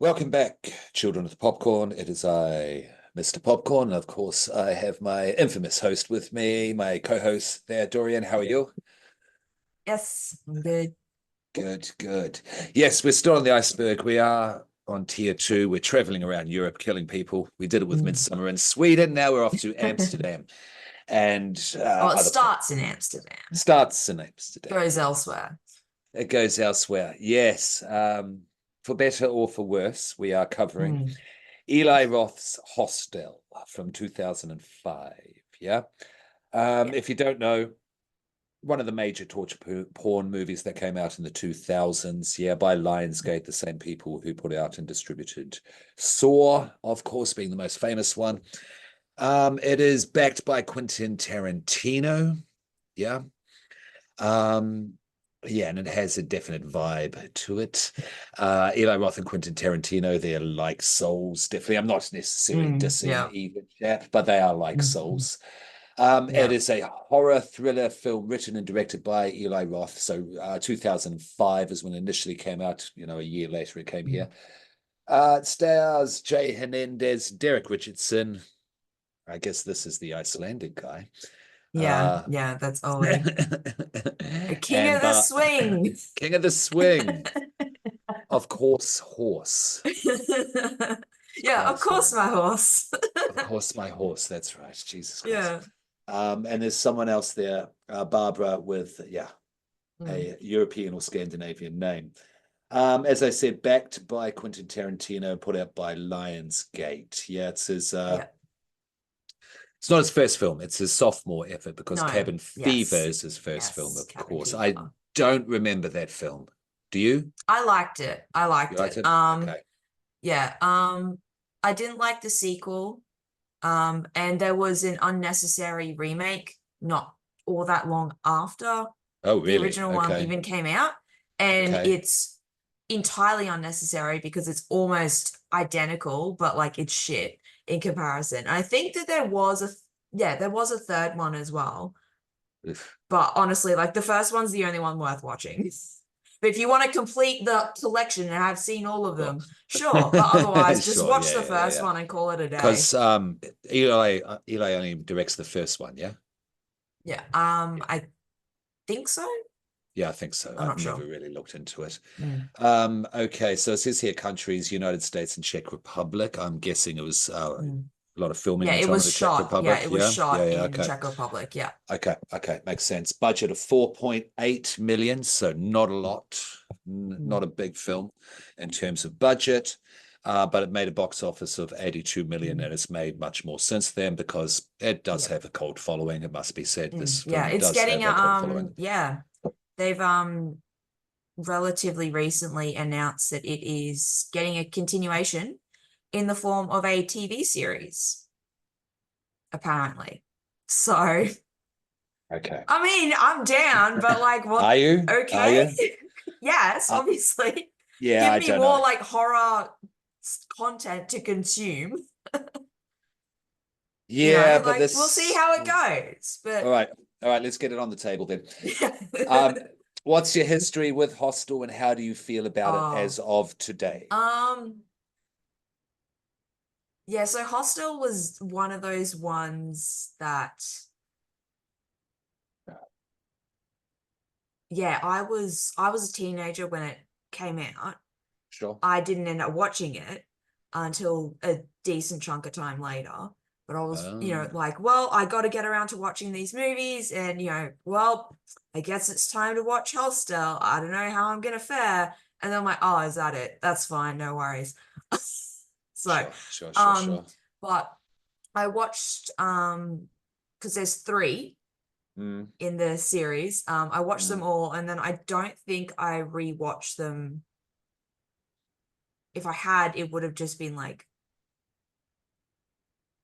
Welcome back, children of the popcorn. It is I, Mr. Popcorn. And of course, I have my infamous host with me, my co-host there, Dorian. How are you? Yes, I'm good. Good, good. Yes, we're still on the iceberg. We are on tier two. We're traveling around Europe, killing people. We did it with Mm. Midsummer in Sweden. Now we're off to Amsterdam and Oh, it other starts in Amsterdam, starts in Amsterdam. goes elsewhere. It goes elsewhere. Yes. For better or for worse, we are covering Mm. Eli Roth's Hostel from 2005. Yeah. Yeah. If you don't know, one of the major torture porn movies that came out in the 2000s. Yeah, by Lionsgate, the same people who put out and distributed Saw, of course, being the most famous one. It is backed by Quentin Tarantino. Yeah. Um, yeah, and it has a definite vibe to it. Eli Roth and Quentin Tarantino, they're like souls, definitely. I'm not necessarily dissing Yeah. either chap, but they are like Mhm. souls. It Yeah. is a horror thriller film written and directed by Eli Roth. So 2005 is when it initially came out. A year later it came Mm. here. It stars Jay Hernandez, Derek Richardson. I guess this is the Icelandic guy. Yeah. Uh, Yeah. That's Ollie. The king and of the swing. King of the Swing, of course, horse. Yeah, of Christ, course, man. my horse. Of course, my horse. That's right. Jesus Christ. Yeah. And there's someone else there, Barbara, with Mm. a European or Scandinavian name. As I said, backed by Quentin Tarantino, put out by Lionsgate. Yeah, Yeah. it's not his first film. It's his sophomore effort because No. Cabin Fever Yes. is his first film, Yes. of Cabin course. I fever. don't remember that film. Do you? I liked it. I You liked liked it. it? Okay. Yeah. I didn't like the sequel. And there was an unnecessary remake not all that long after Oh, the really? original one Okay. even came out. And Okay. it's entirely unnecessary because it's almost identical, but like it's shit in comparison. And I think that there was a third one as well. Oof. But honestly, like the first one's the only one worth watching. But if you want to complete the collection and have seen all of Sure. them, sure. But otherwise, just Sure. watch Yeah, the yeah, yeah, first yeah. one and call it a day. Because Eli only directs the first one, yeah? Yeah. I think so. Yeah, I think so. I'm I've not never sure. really looked into it. Mm. Okay, so it says here countries, United States and Czech Republic. I'm guessing it was a Mm. lot of filming Yeah, went it on in was the Czech shot. Yeah, Republic. it was Yeah, yeah, shot yeah. in Okay. Czech Republic. Yeah. Okay, makes sense. Budget of 4.8 million, so not a lot, Mm. not a big film in terms of budget. But it made a box office of 82 million, Mm. and it's made much more since then because it does Yeah. have a cult following. It must be said. This Yeah, film it's does getting have a cult following. yeah. They've relatively recently announced that it is getting a continuation in the form of a TV series, apparently. So, Okay. I mean, I'm down, but like, Are what? you? Are Okay. you? Yes, Uh, obviously. yeah, Give I me don't more know. like horror content to consume. Yeah, but Like we'll see this. how it goes. All But right, all right. Let's get it on the table then. yeah. Um, what's your history with Hostel, and how do you feel about it Oh, as of today? um, yeah, so Hostel was one of those ones that, yeah, I was a teenager when it came out. Sure. I didn't end up watching it until a decent chunk of time later. But I was, Um, like, well, I got to get around to watching these movies, and well, I guess it's time to watch Hostel. I don't know how I'm gonna fare. And then I'm like, oh, is that it? That's fine, no worries. So, sure, sure, sure, um, sure. but I watched because there's three Mm, in the series. I watched them mm. all, and then I don't think I rewatched them. If I had, it would have just been like,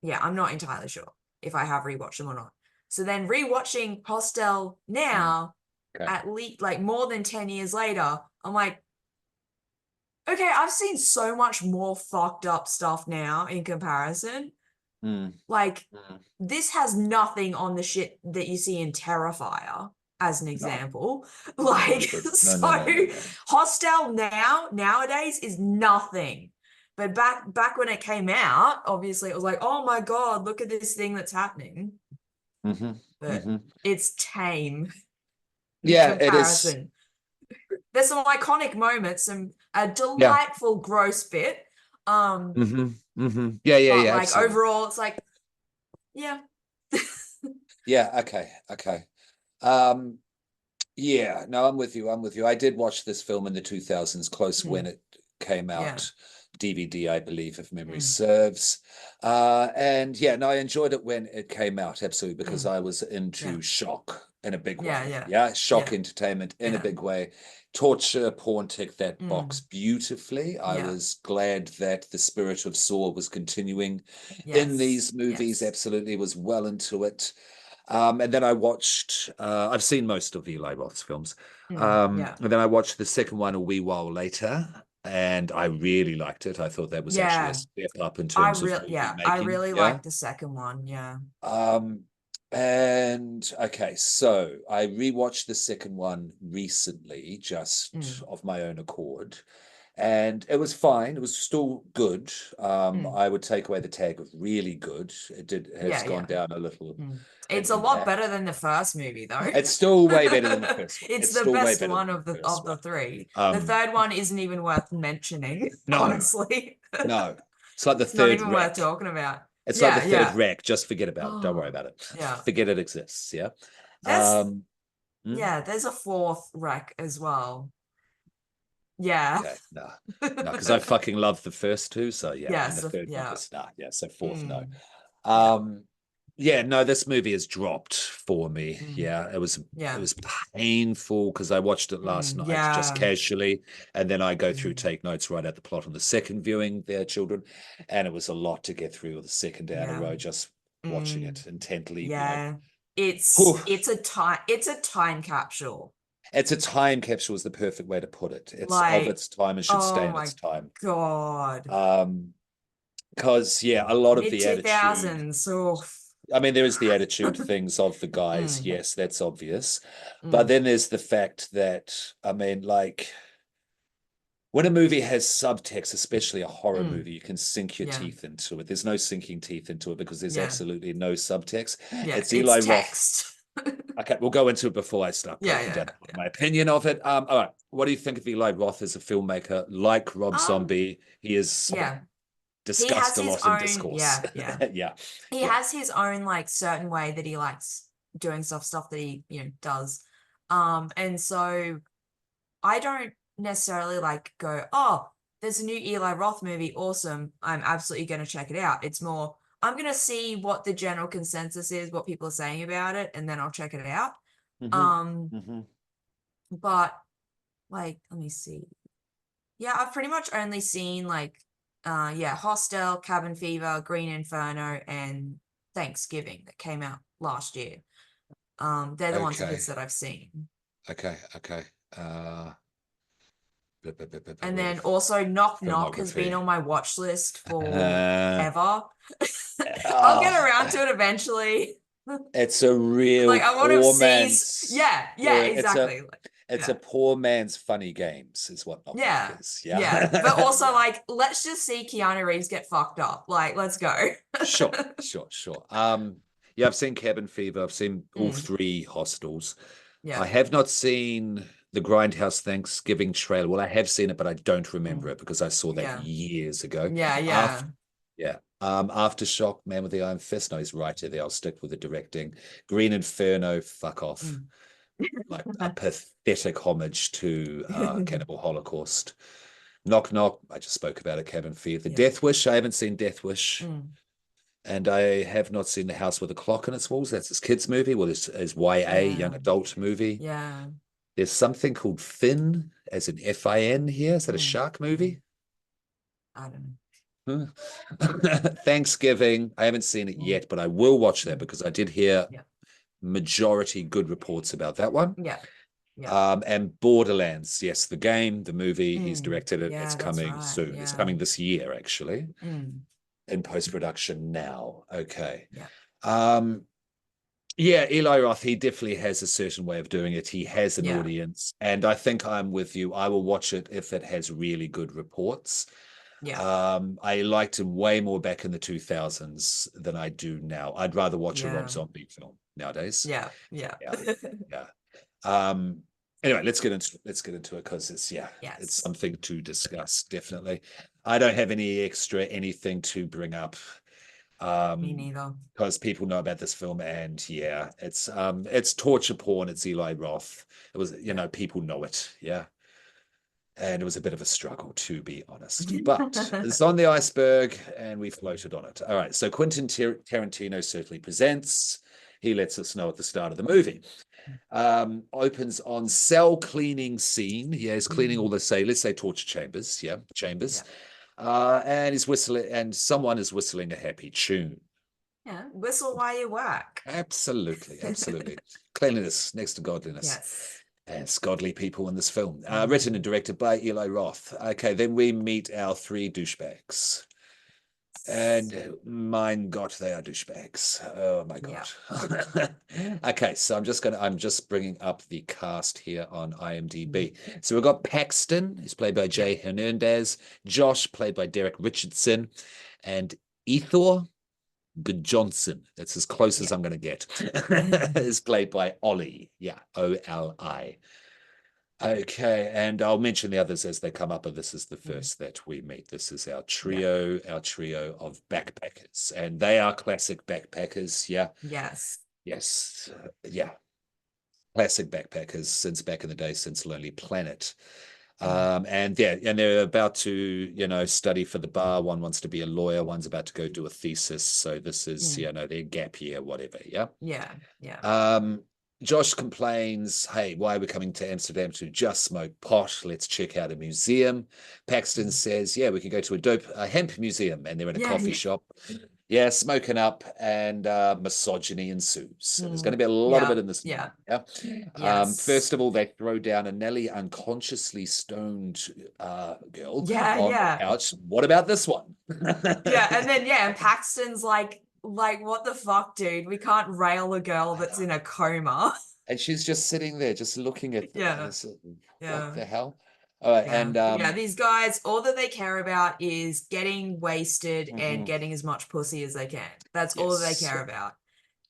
yeah, I'm not entirely sure if I have rewatched them or not. So then rewatching Hostel Mm. now, Okay. at least like more than 10 years later, I'm like, okay, I've seen so much more fucked up stuff now in comparison. Mm, Like, mm. this has nothing on the shit that you see in Terrifier, as an No, example. no, Like, it does. No, no, so no, no, no. Hostel nowadays is nothing. But back when it came out, obviously it was like, oh my God, look at this thing that's happening. But it's tame in Yeah, it is. comparison. There's some iconic moments, and a Yeah. delightful gross bit. Yeah, yeah, But yeah, like absolutely. overall, it's like, yeah. Yeah, okay, okay. Um, yeah, no, I'm with you. I'm with you. I did watch this film in the 2000s, close when it came Yeah. out, DVD, I believe, if memory Mm. serves. And yeah, no, I enjoyed it when it came out, absolutely, because I was Yeah. into shock in a big Yeah, way. yeah. Yeah, shock Yeah. entertainment in a Yeah. big way. Torture, porn ticked that box beautifully. I Yeah. was glad that the spirit of Saw was continuing in Yes. these movies, Yes. absolutely, was well into it. And then I watched, I've seen most of Eli Roth's films. Yeah. And then I watched the second one a wee while later, and I really liked it. I thought that was actually a Yeah. step up in terms of movie I making. really Yeah. like the second one. Yeah. Um, and okay, so I rewatched the second one recently, just of my own accord, and it was fine. It was still good. I would take away the tag of really good. Has Yeah, gone yeah. down a little in It's a lot impact. better than the first movie, though. It's still way better than the first one. It's It's the still way best better one than of the the first one. three. The third one isn't even worth mentioning, No, honestly. no. It's like the It's not third even worth wreck. talking about. It's like the Yeah, third yeah. wreck. Just forget about it. Don't worry Oh, about it. yeah. Forget it exists. Yeah. There's Um, yeah, there's a fourth wreck as well. Yeah. okay. No, no, because I fucking love the first two. So yeah, and the Yes, third one yeah. is nah. Yeah. So fourth, no. Yeah. Um, yeah, no, this movie has dropped for me. Yeah, it Yeah. was painful because I watched it last night just Yeah. casually, and then I go through, take notes, write out the plot on the second viewing, their children, and it was a lot to get through the second day in a Yeah. row, just watching it intently, Yeah. Whew. It's a time capsule. It's a time capsule is the perfect way to put it. It's of Like, its time and should stay oh in my its time. God. Because yeah, a lot of Mid the attitude 2000s. Oh. I mean, there is the attitude things of the guys. Yes, that's obvious. But Mm, then there's the fact that, I mean, like, when a movie has subtext, especially a horror movie, you can sink your yeah. teeth into it. There's no sinking teeth into it because there's Yeah. absolutely no subtext. Yeah. It's It's Eli Roth. text. Okay, we'll go into it before I start Yeah, breaking yeah, down yeah. my opinion of it. All right. What do you think of Eli Roth as a filmmaker? Like Rob Um, Zombie, he is yeah. He discussed has a his lot in own, discourse. yeah, yeah. Yeah. He Yeah. has his own like certain way that he likes doing stuff that he, does. And so I don't necessarily like go, oh, there's a new Eli Roth movie, awesome. I'm absolutely going to check it out. It's more, I'm going to see what the general consensus is, what people are saying about it, and then I'll check it out. But like, let me see. Yeah, I've pretty much only seen like, Hostel, Cabin Fever, Green Inferno, and Thanksgiving that came out last year. They're the ones of Okay. his that I've seen. Okay. Okay. And then also Knock Knock has been Filmography. on my watch list for Uh, ever. I'll get oh, around to it eventually. it's a real Like I want to poor see, man's. yeah, exactly. It's a Yeah, poor man's funny games, is what Knock Knock yeah, is. yeah. But Yeah. also Yeah. like, let's just see Keanu Reeves get fucked up. Like, let's go. Sure, sure, sure. Yeah, I've seen Cabin Fever. I've seen all three Hostels. I Yeah. have not seen the Grindhouse Thanksgiving trailer. Well, I have seen it, but I don't remember it because I saw that Yeah. years ago. Yeah, yeah. Yeah. Aftershock, Man with the Iron Fist. No, he's right there. I'll stick with the directing. Green Inferno, fuck off. Like a pathetic homage to Cannibal Holocaust. Knock Knock, I just spoke about it, Cabin Fever. Yeah. Death Wish, I haven't seen Death Wish. And I have not seen The House with a Clock in its Walls. That's his kids' movie. Well, his YA, young adult movie. Yeah. There's something called Finn, as in Fin here. Is that a shark movie? I don't know. Thanksgiving. I haven't seen it yet, but I will watch that because I did hear Yeah. majority good reports about that one. Yeah. Yeah. And Borderlands, yes, the game, the movie, he's directed it. Yeah, It's that's coming right. soon. It's Yeah. coming this year, actually, in post-production now. Okay. Yeah. Yeah, Eli Roth, he definitely has a certain way of doing it. He has an Yeah. audience, and I think I'm with you. I will watch it if it has really good reports. Yeah. I liked him way more back in the 2000s than I do now. I'd rather watch a Rob Yeah. Zombie film nowadays. Yeah. Yeah. Yeah, yeah. Um, anyway, let's get into it because it's Yes. something to discuss, definitely. I don't have any extra anything to bring up. Me neither. Because people know about this film, and it's torture porn, it's Eli Roth. It was, Yeah. people know it, yeah. And it was a bit of a struggle, to be honest. But it's on the iceberg, and we floated on it. All right, so Quentin Tarantino certainly presents. He lets us know at the start of the movie. Opens on cell cleaning scene. Yeah, he's cleaning all the let's say torture chambers. Yeah, chambers. Yeah. And he's whistling, and someone is whistling a happy tune. Yeah. Whistle while you work. Absolutely, absolutely. Cleanliness next to godliness. Yes. As godly people in this film. Written and directed by Eli Roth. Okay, then we meet our three douchebags. And mein Gott, they are douchebags. Oh my God. Yeah. Okay, so I'm just bringing up the cast here on IMDb. So we've got Paxton, who's played by Jay Hernandez, Josh, played by Derek Richardson, and Ethor Johnson. That's as close as I'm going to get. Is played by Ollie. Yeah, Oli. Okay, and I'll mention the others as they come up, but this is the first that we meet. This is our trio of backpackers, and they are classic backpackers. Yeah. Yes. Yes. Yeah. Classic backpackers since back in the day, since Lonely Planet. And they're about to, study for the bar. One wants to be a lawyer, one's about to go do a thesis. So this is, their gap year, whatever. Yeah. Yeah. Yeah. Josh complains, hey, why are we coming to Amsterdam to just smoke pot? Let's check out a museum. Paxton says, yeah, we can go to a hemp museum, and they're in a coffee shop. Yeah, smoking up, and misogyny ensues. There's going to be a lot of it in this movie. Yeah. Yes. First of all, they throw down a nearly unconsciously stoned girl on the couch. What about this one? Yeah, and then and Paxton's like, what the fuck, dude? We can't rail a girl that's in a coma. And she's just sitting there, just looking at them. What the hell? All right, and these guys, all that they care about is getting wasted and getting as much pussy as they can. That's all they care about.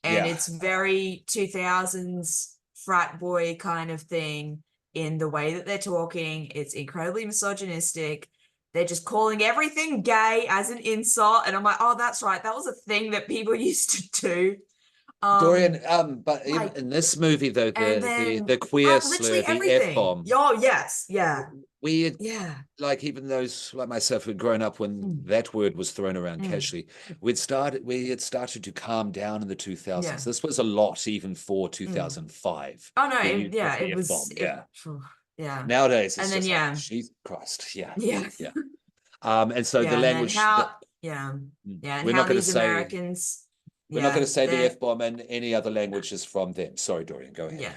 And it's very 2000s frat boy kind of thing in the way that they're talking. It's incredibly misogynistic. They're just calling everything gay as an insult. And I'm like, oh, that's right. That was a thing that people used to do. Dorian, but even in this movie, though, the queer slur, the F-bomb. Oh, yes. Yeah. Weird. Yeah. Like even those like myself who'd grown up when that word was thrown around casually, we had started to calm down in the 2000s. Yeah. This was a lot even for 2005. Oh, no. It was. Yeah. Nowadays, it's just like, Jesus Christ. Yeah. Yeah. Yeah. And so the language. And we're not going to say Americans. We're not going to say the F-bomb and any other languages from them. Sorry, Dorian, go ahead.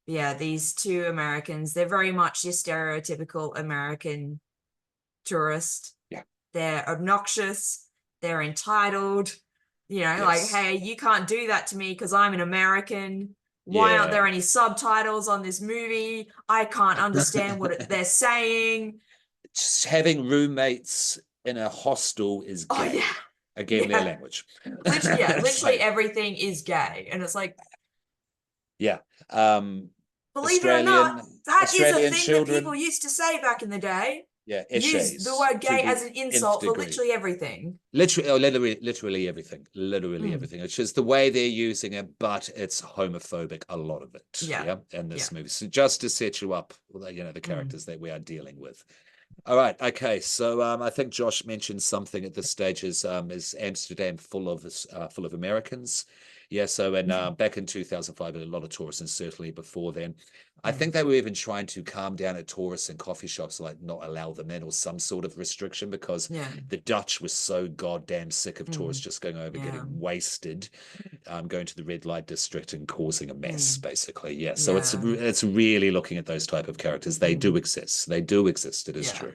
Yeah, these two Americans, they're very much your stereotypical American tourist. Yeah. They're obnoxious. They're entitled. Like, hey, you can't do that to me because I'm an American. Why aren't there any subtitles on this movie? I can't understand what they're saying. Just having roommates in a hostel is gay. Oh, yeah. Again, their language. Literally everything is gay. And it's like, believe it or not, that is a thing that people used to say back in the day. Yeah, use the word gay as an insult for literally everything. Literally everything. Everything. It's just the way they're using it, but it's homophobic, a lot of it. Yeah. In this movie. So just to set you up, the characters that we are dealing with. All right. Okay. So I think Josh mentioned something at this stage is Amsterdam full of Americans. Yeah. So back in 2005, a lot of tourists, and certainly before then, I think they were even trying to calm down at tourists in coffee shops, like not allow them in or some sort of restriction, because the Dutch was so goddamn sick of tourists just going over, getting wasted, going to the red light district and causing a mess, basically. Yeah. So it's really looking at those type of characters. They do exist. They do exist. It is true.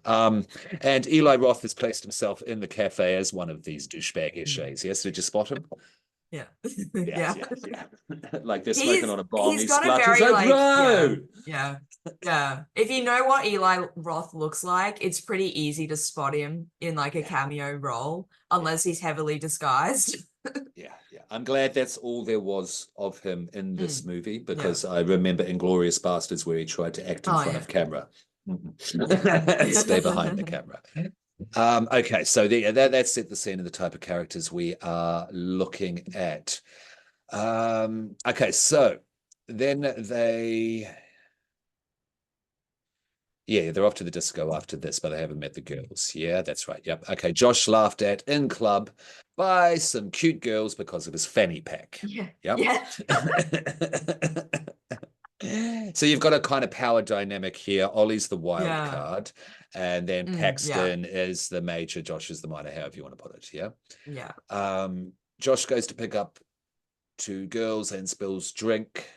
And Eli Roth has placed himself in the cafe as one of these douchebag essays. Yes. Did you spot him? Yeah. Yes, Yeah. yes, yeah. Like they're smoking on a bong. He's He got a splutters, very oh, like, bro! yeah. If you know what Eli Roth looks like, it's pretty easy to spot him in like a Yeah. cameo role, unless he's heavily disguised. Yeah, yeah. I'm glad that's all there was of him in this movie, Yeah. because I remember Inglorious Bastards where he tried to act in Oh front yeah. of camera. Yeah. Stay behind the camera. Okay, so that set the scene of the type of characters we are looking at. Okay, so then they're off to the disco after this, but they haven't met the girls. Yeah, that's right. Yep. Okay, Josh laughed at in club by some cute girls because of his fanny pack. Yeah. Yep. Yeah. So you've got a kind of power dynamic here. Ollie's the wild Yeah. card, and then Yeah. Paxton is the major, Josh is the minor, however you want to put it. Yeah. Yeah. Josh goes to pick up two girls and spills drink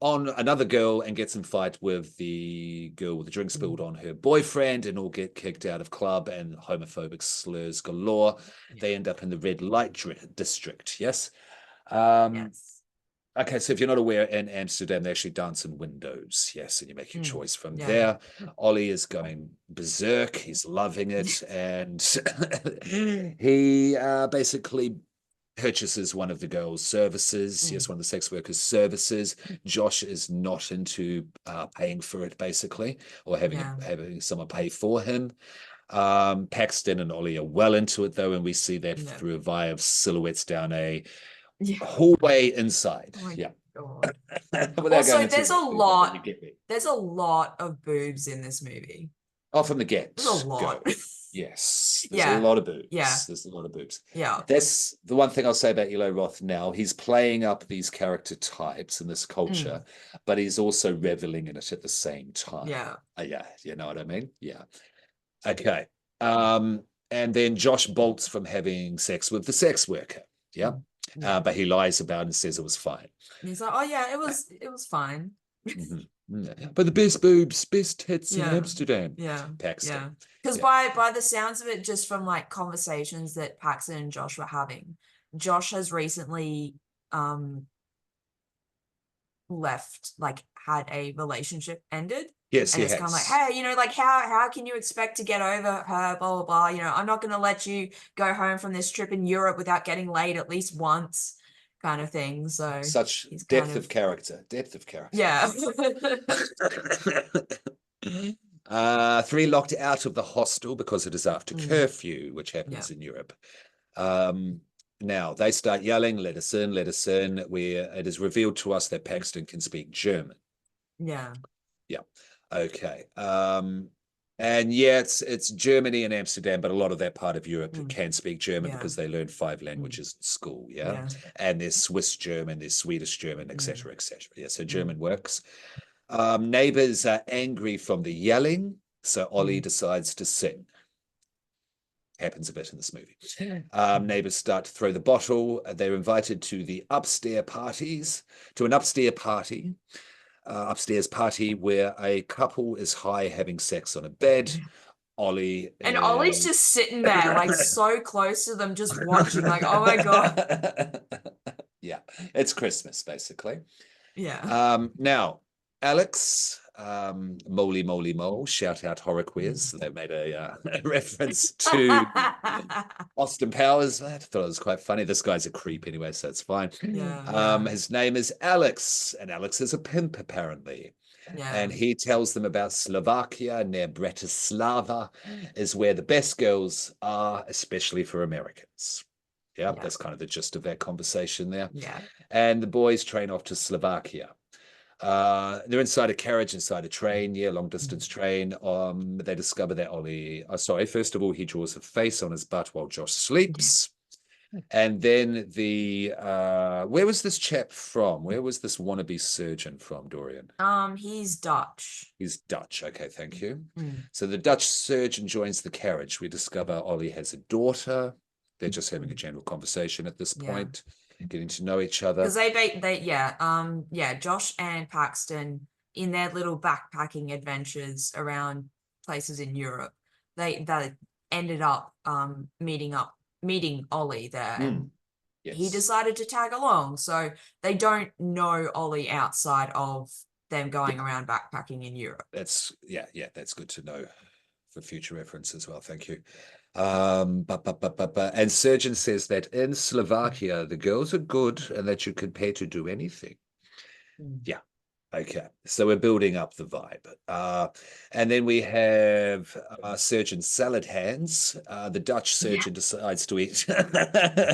on another girl and gets in fight with the girl with the drink spilled on her boyfriend, and all get kicked out of club and homophobic slurs galore. They end up in the red light district. Yes. Yes. Okay, so if you're not aware, in Amsterdam, they actually dance in windows. Yes, and you make your choice from there. Ollie is going berserk. He's loving it. And he basically purchases one of the girls' services. Yes, one of the sex workers' services. Josh is not into paying for it, basically, or having someone pay for him. Paxton and Ollie are well into it, though, and we see that through a via of silhouettes down a hallway inside. Oh my God. Also, there's a lot of boobs in this movie. Oh, from the get. There's a lot. Yes. There's a lot of boobs. Yeah. There's a lot of boobs. Yeah. That's the one thing I'll say about Eli Roth now. He's playing up these character types in this culture, but he's also reveling in it at the same time. Yeah. Yeah. You know what I mean? Yeah. Okay. And then Josh bolts from having sex with the sex worker. Yeah. But he lies about it and says it was fine. And he's like, oh yeah, it was fine. But the best boobs, best tits in Amsterdam. Yeah. Paxton. Yeah. Because by the sounds of it, just from like conversations that Paxton and Josh were having, Josh has recently left, like had a relationship ended. Yes, and it's kind of like, hey, you know, like how can you expect to get over her, blah blah blah. You know, I'm not going to let you go home from this trip in Europe without getting laid at least once, kind of thing. So such depth of character. Yeah. 3 locked out of the hostel because it is after curfew, which happens in Europe. Now they start yelling, let us in, where it is revealed to us that Paxton can speak German. Yeah. Okay. And it's Germany and Amsterdam, but a lot of that part of Europe can speak German because they learn 5 languages in school. And there's Swiss German, there's Swedish German, etc., etc. Yeah, so German works. Neighbors are angry from the yelling, so Ollie decides to sing. Happens a bit in this movie. Neighbors start to throw the bottle. They're invited to an upstairs party where a couple is high having sex on a bed. Ollie's just sitting there, like so close to them, just watching, like, oh my God. Yeah, it's Christmas, basically. Yeah. Now, Alex, moly moly mole, shout out horror quiz. They made a reference to Austin Powers. I thought it was quite funny. This guy's a creep anyway, so it's fine. His name is Alex, and Alex is a pimp, apparently. And he tells them about Slovakia, near Bratislava, is where the best girls are, especially for Americans. That's kind of the gist of that conversation there. And the boys train off to Slovakia. They're inside a carriage, inside a train, long distance train. They discover that first of all, he draws a face on his butt while Josh sleeps. And then where was this chap from? Where was this wannabe surgeon from, Dorian? He's Dutch. He's Dutch. Okay, thank you. So the Dutch surgeon joins the carriage. We discover Ollie has a daughter. They're just having a general conversation at this point, getting to know each other. Because Josh and Paxton, in their little backpacking adventures around places in Europe, they ended up meeting Ollie there. And he Yes. decided to tag along. So they don't know Ollie outside of them going around backpacking in Europe. That's that's good to know for future reference as well. Thank you. And Surgeon says that in Slovakia the girls are good and that you can pay to do anything. Yeah. Okay, so we're building up the vibe. And then we have Surgeon Salad Hands. The Dutch surgeon decides to eat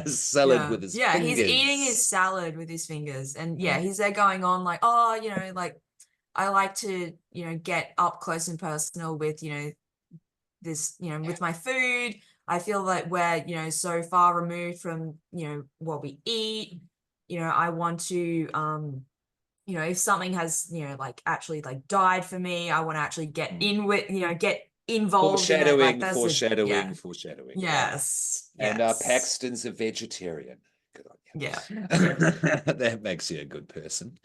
salad with his fingers. He's eating his salad with his fingers. And he's there going on like, oh, like I like to, get up close and personal with, this, with my food. I feel like we're, so far removed from, what we eat. I want to if something has, like actually like died for me, I want to actually get in with, get involved in it. Like that's foreshadowing. Yes. And Paxton's a vegetarian. Good on you. Yeah. That makes you a good person.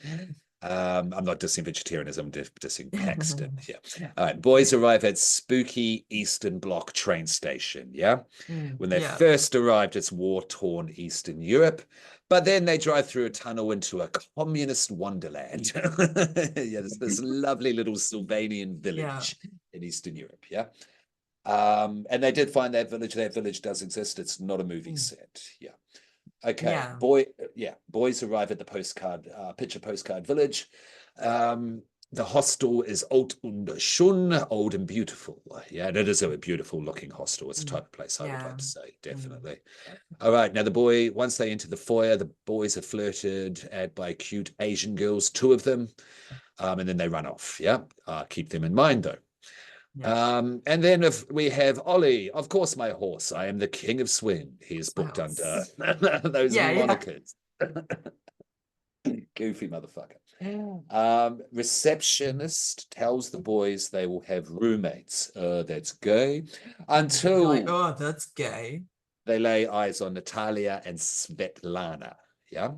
I'm not dissing vegetarianism, I'm dissing Paxton. Yeah. All right. Boys arrive at spooky Eastern Bloc train station. Yeah. When they first arrived, it's war-torn Eastern Europe, but then they drive through a tunnel into a communist wonderland. There's this lovely little Sylvanian village in Eastern Europe. Yeah. And they did find that village. That village does exist. It's not a movie set. Yeah. Okay. Boys arrive at the picture postcard village. The hostel is alt und schön, old and beautiful. Yeah, and it is a beautiful looking hostel. It's the type of place I would like to say, definitely. All right, now once they enter the foyer, the boys are flirted at by cute Asian girls, 2 of them, and then they run off. Yeah, keep them in mind though. And then if we have Ollie, of course, my horse. I am the king of swing. He is booked under those monikers. Goofy motherfucker. Receptionist tells the boys they will have roommates. That's gay. Until like, oh, that's gay. They lay eyes on Natalia and Svetlana. Yeah.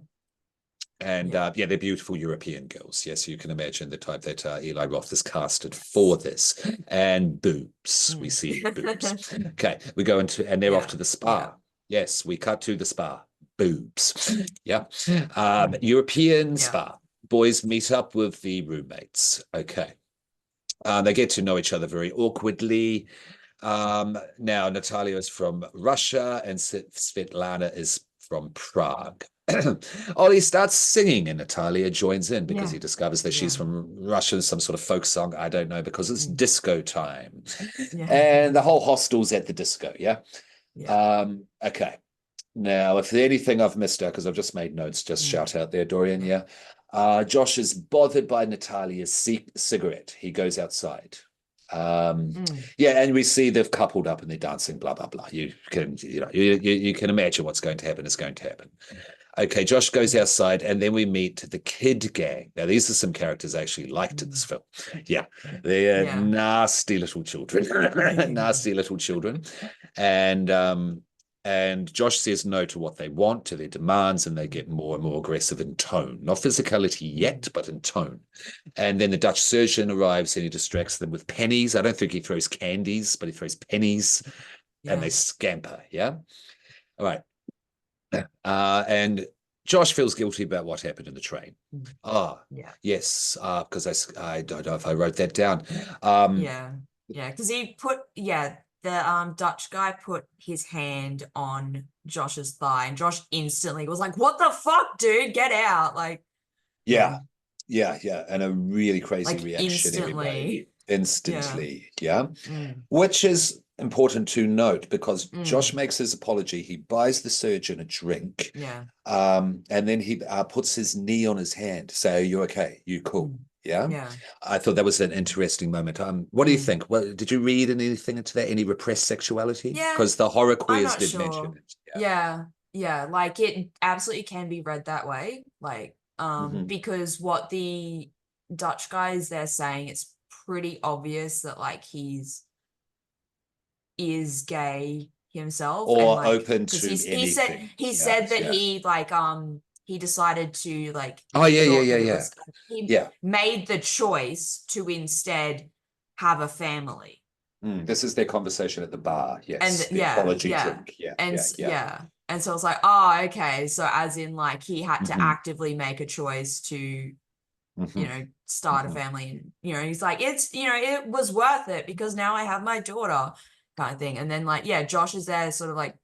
And they're beautiful European girls. Yes, you can imagine the type that Eli Roth has casted for this. And boobs. We see boobs. Okay, we go into, and they're off to the spa. Yes, we cut to the spa. Boobs. Yeah. European spa. Boys meet up with the roommates. Okay. They get to know each other very awkwardly. Now, Natalia is from Russia and Svetlana is from Prague. Ollie starts singing and Natalia joins in because he discovers that she's from Russia, some sort of folk song. I don't know, because it's disco time. And the whole hostel's at the disco. Okay. Now, if there's anything I've missed out, because I've just made notes, just shout out there, Dorian. Josh is bothered by Natalia's cigarette. He goes outside. And we see they've coupled up and they're dancing, blah blah blah. You can imagine what's going to happen is going to happen. Okay, Josh goes outside, and then we meet the kid gang. Now, these are some characters I actually liked in this film. Yeah, they're nasty little children, nasty little children, and Josh says no to what they want, to their demands, and they get more and more aggressive in tone. Not physicality yet, but in tone. And then the Dutch surgeon arrives and he distracts them with pennies. I don't think he throws candies, but he throws pennies, and they scamper. Yeah. All right. And Josh feels guilty about what happened in the train. Yes, because I don't know if I wrote that down. Because he put the Dutch guy put his hand on Josh's thigh, and Josh instantly was like, "What the fuck, dude? Get out!" Like, and a really crazy reaction instantly, which is important to note because Josh makes his apology. He buys the surgeon a drink, and then he puts his knee on his hand. Say, "You're okay. You cool." I thought that was an interesting moment. What do you think? Well, did you read anything into that? Any repressed sexuality? Because the horror quiz did mention it. Like it absolutely can be read that way. Like, because what the Dutch guys they're saying, it's pretty obvious that like is gay himself, or and, open to anything. He said that he like he decided to like he made the choice to instead have a family. This is their conversation at the bar. Yes, and the apology drink. And so it's like, oh, okay. So as in like he had to Mhm. actively make a choice to, you Mhm. know, start a Mhm. family. And, you know, he's like, it's, you know, it was worth it because now I have my daughter kind of thing. And then like, yeah, Josh is there sort of like,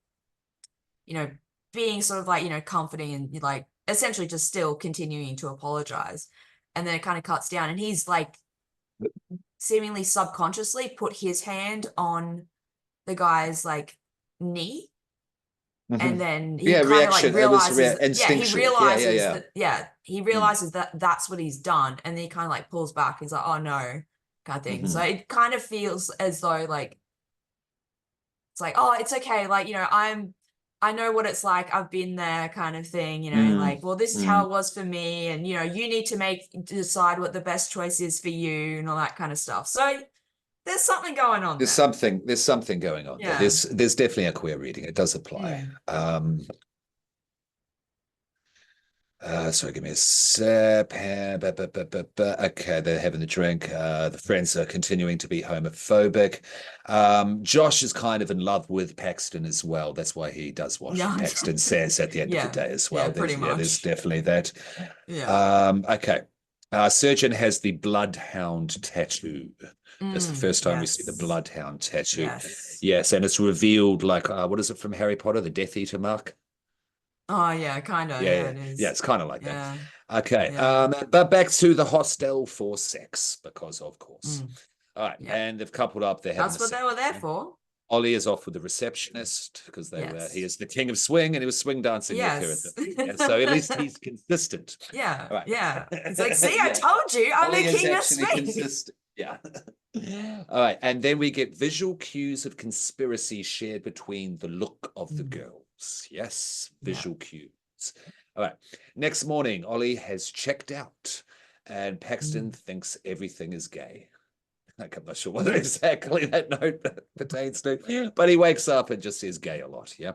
you know, being sort of like, you know, comforting and like essentially just still continuing to apologize. And then it kind of cuts down and he's like seemingly subconsciously put his hand on the guy's like knee. And Mhm. then he Yeah, kind of like reaction. It was realizes, yeah, he instinctual. Yeah, yeah, realizes yeah. that, yeah, he Mm. realizes that that's what he's done. And then he kind of like pulls back. He's like, oh no, kind of thing. So Mhm. it kind of feels as though like, it's like, oh, it's okay. Like, you know, I know what it's like. I've been there kind of thing, you know, Mm. like, well, this is how Mm. it was for me. And, you know, you need to decide what the best choice is for you and all that kind of stuff. So there's something going on there. There's something going on there. Yeah. There's definitely a queer reading. It does apply. Mm. Sorry, give me a sip. Okay, they're having the drink. The friends are continuing to be homophobic. Josh is kind of in love with Paxton as well. That's why he does what Yeah. Paxton says at the end of the Yeah. day as Yeah, well. pretty There's much. definitely that. Yeah. Okay. Surgeon has the bloodhound tattoo. That's the first time we see the Yes. bloodhound tattoo. Yes. Yes, and it's revealed like what is it from Harry Potter, the Death Eater mark? Oh yeah, kind of. Yeah, Yeah, yeah, it yeah. is. It's kind of like that. Yeah. Okay, Yeah. but back to the hostel for sex, because of course. Mm. All right, Yeah. and they've coupled up. They're having That's a what sex. they were there for. Ollie is off with the receptionist because he Yes. is the king of swing and he was swing dancing with her, Yes. and so at least he's consistent. Yeah. All right, Yeah. It's like, see, I yeah, told you, I'm Ollie the is king of actually swing. consistent. Yeah. All right, and then we get visual cues of conspiracy shared between the look of the Mm. girls. Yes, Yeah. visual cues. All right. Next morning, Ollie has checked out, and Paxton Mm. thinks everything is gay. Like, I'm not sure what exactly that note pertains to, but he wakes up and just says gay a lot. Yeah.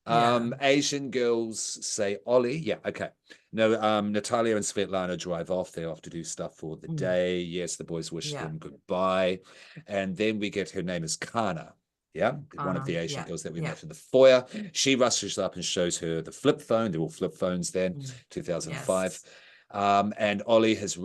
Yeah. Asian girls say Ollie. Yeah, okay. No, Natalia and Svetlana drive off. They're off to do stuff for the Mm. day. Yes, the boys wish Yeah. them goodbye. And then we get her name is Kana. Yeah, one of Anna. the Asian Yeah. girls that we Yeah. met in the foyer. She rushes up and shows her the flip phone. They're all flip phones then, Mm. 2005. Yes. And Ollie has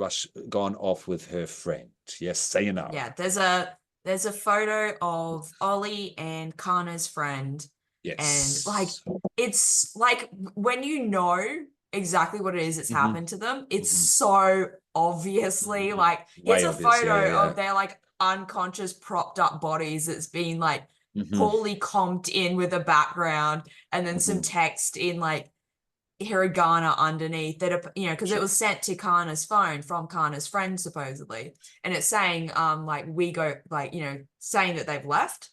gone off with her friend. Yes, sayonara. Yeah. There's a photo of Ollie and Kana's friend. And like Yes. it's like when you know exactly what it is that's Mhm, happened to them, it's mhm, so obviously mhm. like here's Way a obvious. Yeah, photo yeah, of their like unconscious propped up bodies that's been like yeah. poorly comped in with a background and then some Mhm. text in like hiragana underneath that, you know, because it Sure. was sent to Kana's phone from Kana's friend supposedly, and it's saying like we go, like, you know, saying that they've left.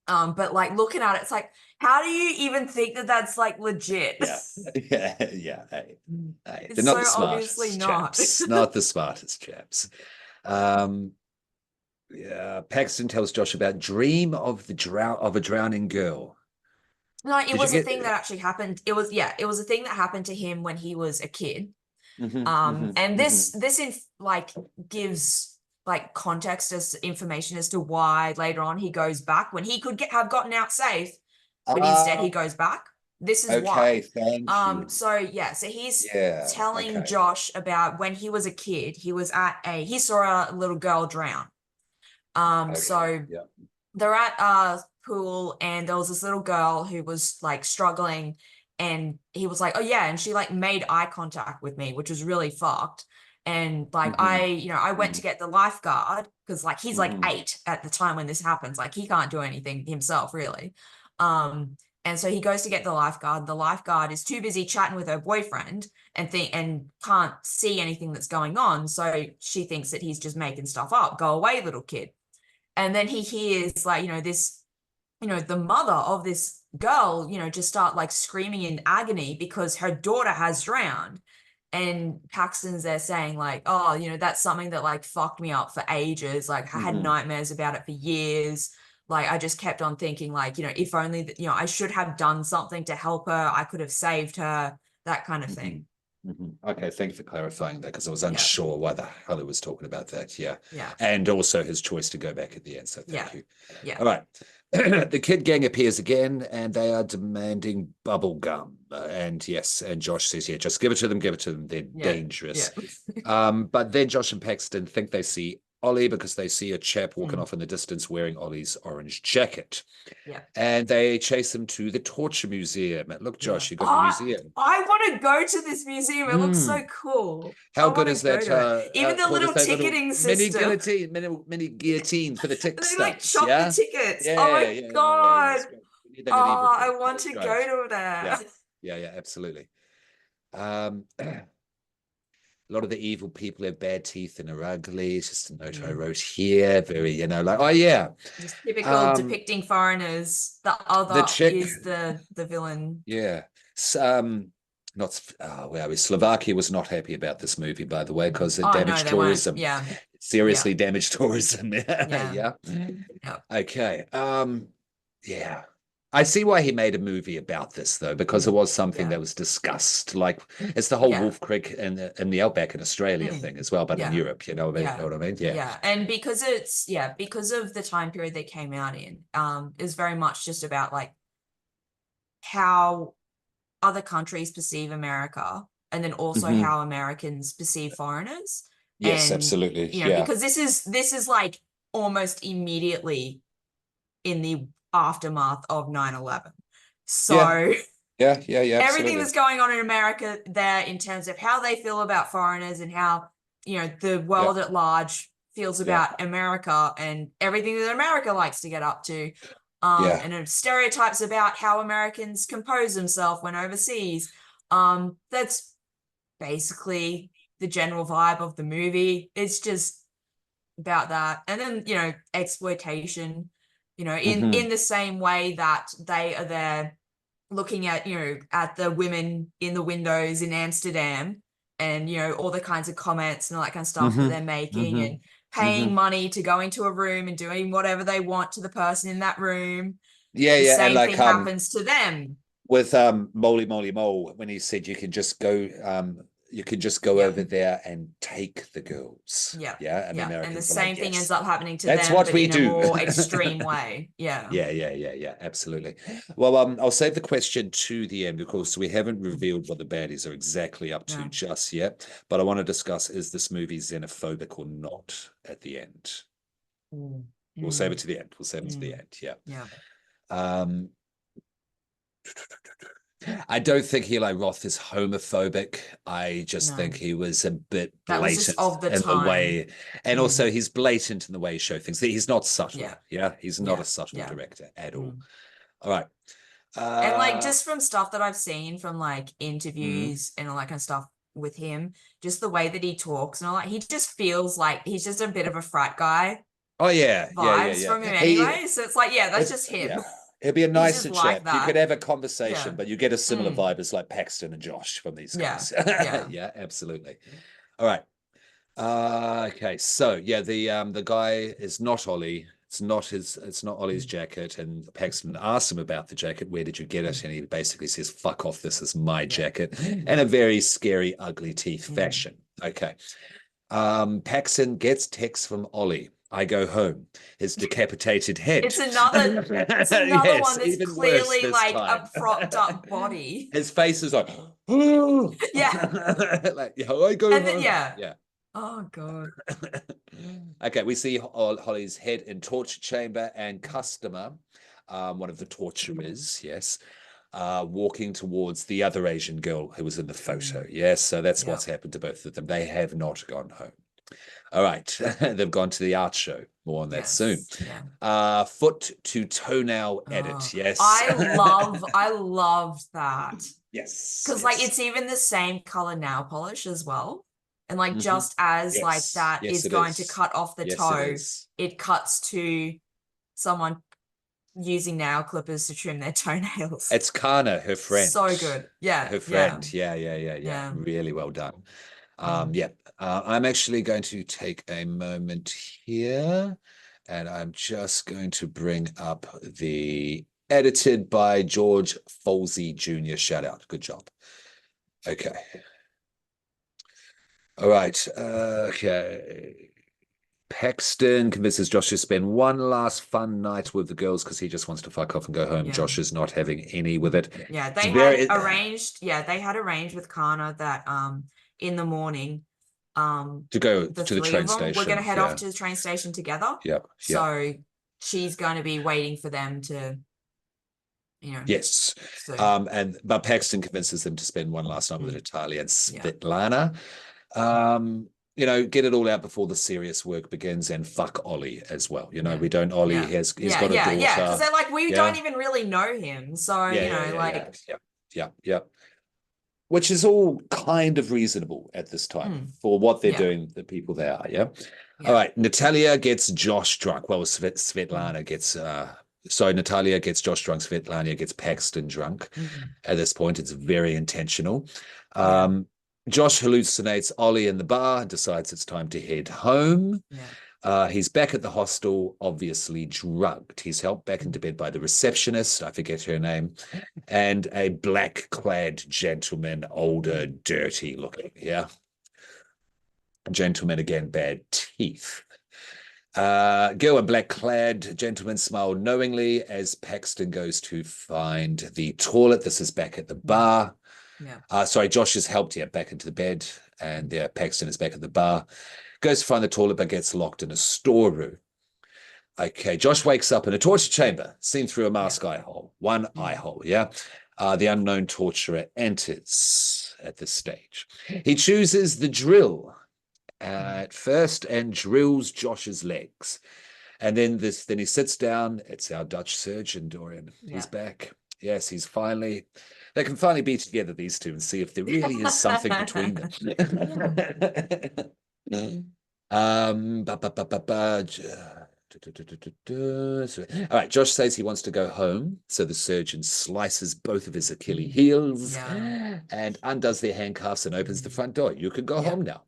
But like looking at it, it's like, how do you even think that that's like legit? Yeah, yeah, yeah. Hey, hey, they're It's not so the obviously smartest not. chaps. Not the smartest chaps. Um, yeah. Paxton tells Josh about dream of a drowning girl. No, it Did you was a get? thing that actually happened. It was, yeah, it was a thing that happened to him when he was a kid. Mhm, And mhm. this like gives like context as information as to why later on he goes back when he could have gotten out safe, but instead he Ah, goes back. This is okay. why. Thank you. So yeah, so he's Yeah. telling Okay. Josh about when he was a kid, he saw a little girl drown. Okay. So Yeah. they're at a pool and there was this little girl who was like struggling and he was like, oh yeah, and she like made eye contact with me, which was really fucked. And like Mhm, I went to mhm, get the lifeguard because like he's like mhm. 8 at the time when this happens, like he can't do anything himself really. And so he goes to get the lifeguard. The lifeguard is too busy chatting with her boyfriend and can't see anything that's going on, so she thinks that he's just making stuff up. Go away, little kid. And then he hears like, you know, this, you know, the mother of this girl, you know, just start like screaming in agony because her daughter has drowned. And Paxton's there saying like, oh, you know, that's something that like fucked me up for ages. Like I had Mhm. nightmares about it for years. Like I just kept on thinking like, you know, if only that, you know, I should have done something to help her. I could have saved her, that kind of Mhm. thing. Mhm. Okay, thank you for clarifying that because I was Yeah. unsure why the hell he was talking about that. Yeah. Yeah. And also his choice to go back at the end. So Yeah. thank you. Yeah. All right. the kid gang appears again, and they are demanding bubble gum. And yes, and Josh says, "Yeah, just give it to them. Give it to them. They're Yeah, dangerous." yeah. But then Josh and Paxton think they see Ollie because they see a chap walking Mm. off in the distance wearing Ollie's orange jacket. Yeah. And they chase him to the Torture Museum. And look, Yeah. Josh, you got the museum. I want to go to this museum. It looks so Mm. cool. I How good want to is go that? to it. Even the What is little that little ticketing mini system. guillotine, mini guillotine for the tick And they like stubs? chop the Yeah, tickets. Oh yeah, my yeah, yeah, yeah, yeah. God. It's great. We need that in Evil Oh, I Dead. That want was to great. go to there. Yeah, yeah, yeah, absolutely. A lot of the evil people have bad teeth and are ugly. It's just a note I wrote here. Very, like, oh yeah. Just typical Um, depicting foreigners. The the other chick, is the villain. yeah. Not well, Slovakia was not happy about this movie, by the way, because it Oh no, damaged they weren't. tourism. Yeah. Seriously Yeah. damaged tourism. Yeah. Yeah. Yeah. Okay. Yeah. I see why he made a movie about this though, because it Mm. was something Yeah. that was discussed. Like it's the whole Yeah. Wolf Creek and the Outback in Australia Mm. thing as well, but in Yeah. Europe, you know Yeah. what I mean? Yeah. Yeah. And because because of the time period they came out in, is very much just about like how other countries perceive America and then also Hmm. how Americans perceive foreigners. Yes, And absolutely. Yeah. because this is like almost immediately in the aftermath of 9/11. Yeah. So Yeah. Yeah. Yeah. everything Absolutely. that's going on in America there in terms of how they feel about foreigners and how, the Yeah. world at large feels Yeah. about America and everything that America likes to get up to. Yeah. And stereotypes about how Americans compose themselves when overseas. That's basically the general vibe of the movie. It's just about that. And then, exploitation, in Hmm. the same way that they are there looking at, at the women in the windows in Amsterdam and, all the kinds of comments and all that kind of stuff that Hmm. they're making Hmm. and Hmm. paying money to go into a room and doing whatever they want to the person in that room. Yeah. The Yeah. And same like thing happens to them. with Moly Moly Mole when he said you can just go Yeah. over there and take the girls. Yeah. Yeah. And the Yeah. And the Americans were same like, thing ends yes, up happening to that's them, what but we in a do. more extreme way. Yeah. Yeah, yeah, yeah, yeah, absolutely. Well, I'll save the question to the end because we haven't revealed what the baddies are exactly up to Yeah. just yet. But I want to discuss, is this movie xenophobic or not at the end? Mm. We'll save Mm. it to the end. We'll save it to the end. Yeah. Yeah. Um, I don't think Eli Roth is homophobic. I just No. think he was a bit That was just blatant of the in the time. way, and Mm. also he's blatant in the way he shows things. He's not Yeah. subtle. Yeah, he's not Yeah. a subtle Yeah. director at all. Mm. All right. And like Uh, just from stuff that I've seen from like mm. interviews and all that kind of stuff with him, just the way that he talks and all that, he just feels like he's just a bit of a frat guy Oh yeah, yeah, yeah, vibes yeah. from him He, anyway. So it's like, yeah, that's if just him. yeah, he'd be a He's nicer just like chap. You could that. have a conversation, Yeah. but you get a similar Mm. vibe as like Paxton and Josh from these Yeah. guys. Yeah. Yeah, absolutely. All right. Okay, so yeah, the guy is not Ollie. It's not Ollie's Mm. jacket. And Paxton asks him about the jacket. Where did you get it? And he basically says, "Fuck off, this is my Yeah. jacket." In a very scary, ugly teeth Mm. fashion. Okay. Paxton gets text from Ollie. I go home. His decapitated head. It's another Yes, one that's even worse clearly this like time. a propped up body. His face is like, Yeah. like, yeah, I go And then home. yeah. Yeah. Oh God. Okay, we see Holly's head in torture chamber and customer, one of the torturers, yes, walking towards the other Asian girl who was in the photo. Yes, so that's Yeah. what's happened to both of them. They have not gone home. All right, they've gone to the art show. More on that soon. Yeah. Foot to toenail edit. Yes, I loved that. yes, Because like yes. it's even the same color nail polish as well. And like Mhm. just as like Yes, that yes, is it going to is. cut off the Yes, it toe, is. it cuts to someone using nail clippers to trim their toenails. It's Kana, her friend. So good. Yeah. Her Yeah. friend. Yeah, yeah, yeah, yeah. Yeah. Really well done. Mm. Yeah. I'm actually going to take a moment here, and I'm just going to bring up the edited by George Folsey Jr. Shout out. Good job. Okay. All right. Okay. Paxton convinces Josh to spend one last fun night with the girls because he just wants to fuck off and go home. Yeah. Josh is not having any with it. Yeah, It's they very- had arranged. Yeah, they had arranged with Kana that in the morning, to go the to the three train of them station. we're going to head yeah. off to the train station together. Yep. So she's going to be waiting for them to, Yes. So But Paxton convinces them to spend one last night with Natalia and Yeah. Svetlana. Get it all out before the serious work begins, and fuck Ollie as well. Yeah. We don't. Ollie Yeah. he's got a daughter. Yeah, because they're like, we Yeah. don't even really know him. So, Yeah. Which is all kind of reasonable at this time for what they're doing, the people they are. Yeah. All right. Natalia gets Josh drunk. Well, Svetlana gets. So Natalia gets Josh drunk. Svetlana gets Paxton drunk. At this point, it's very intentional. Josh hallucinates Ollie in the bar and decides it's time to head home. He's back at the hostel, obviously drugged. He's helped back into bed by the receptionist, I forget her name, and a black-clad gentleman, older, dirty looking, Gentleman, again, bad teeth. Girl and black-clad gentleman smile knowingly as Paxton goes to find the toilet. This is back at the bar. Josh has helped back into the bed, and Paxton is back at the bar. Goes to find the toilet, but gets locked in a storeroom. Okay, Josh wakes up in a torture chamber, seen through a mask eye hole, one eye hole, The unknown torturer enters at this stage. He chooses the drill at first and drills Josh's legs. And then he sits down. It's our Dutch surgeon, Dorian. He's back. Yes, they can finally be together, these two, and see if there really is something between them. All right, Josh says he wants to go home, so the surgeon slices both of his Achilles heels and undoes their handcuffs and opens the front door. You can go home now.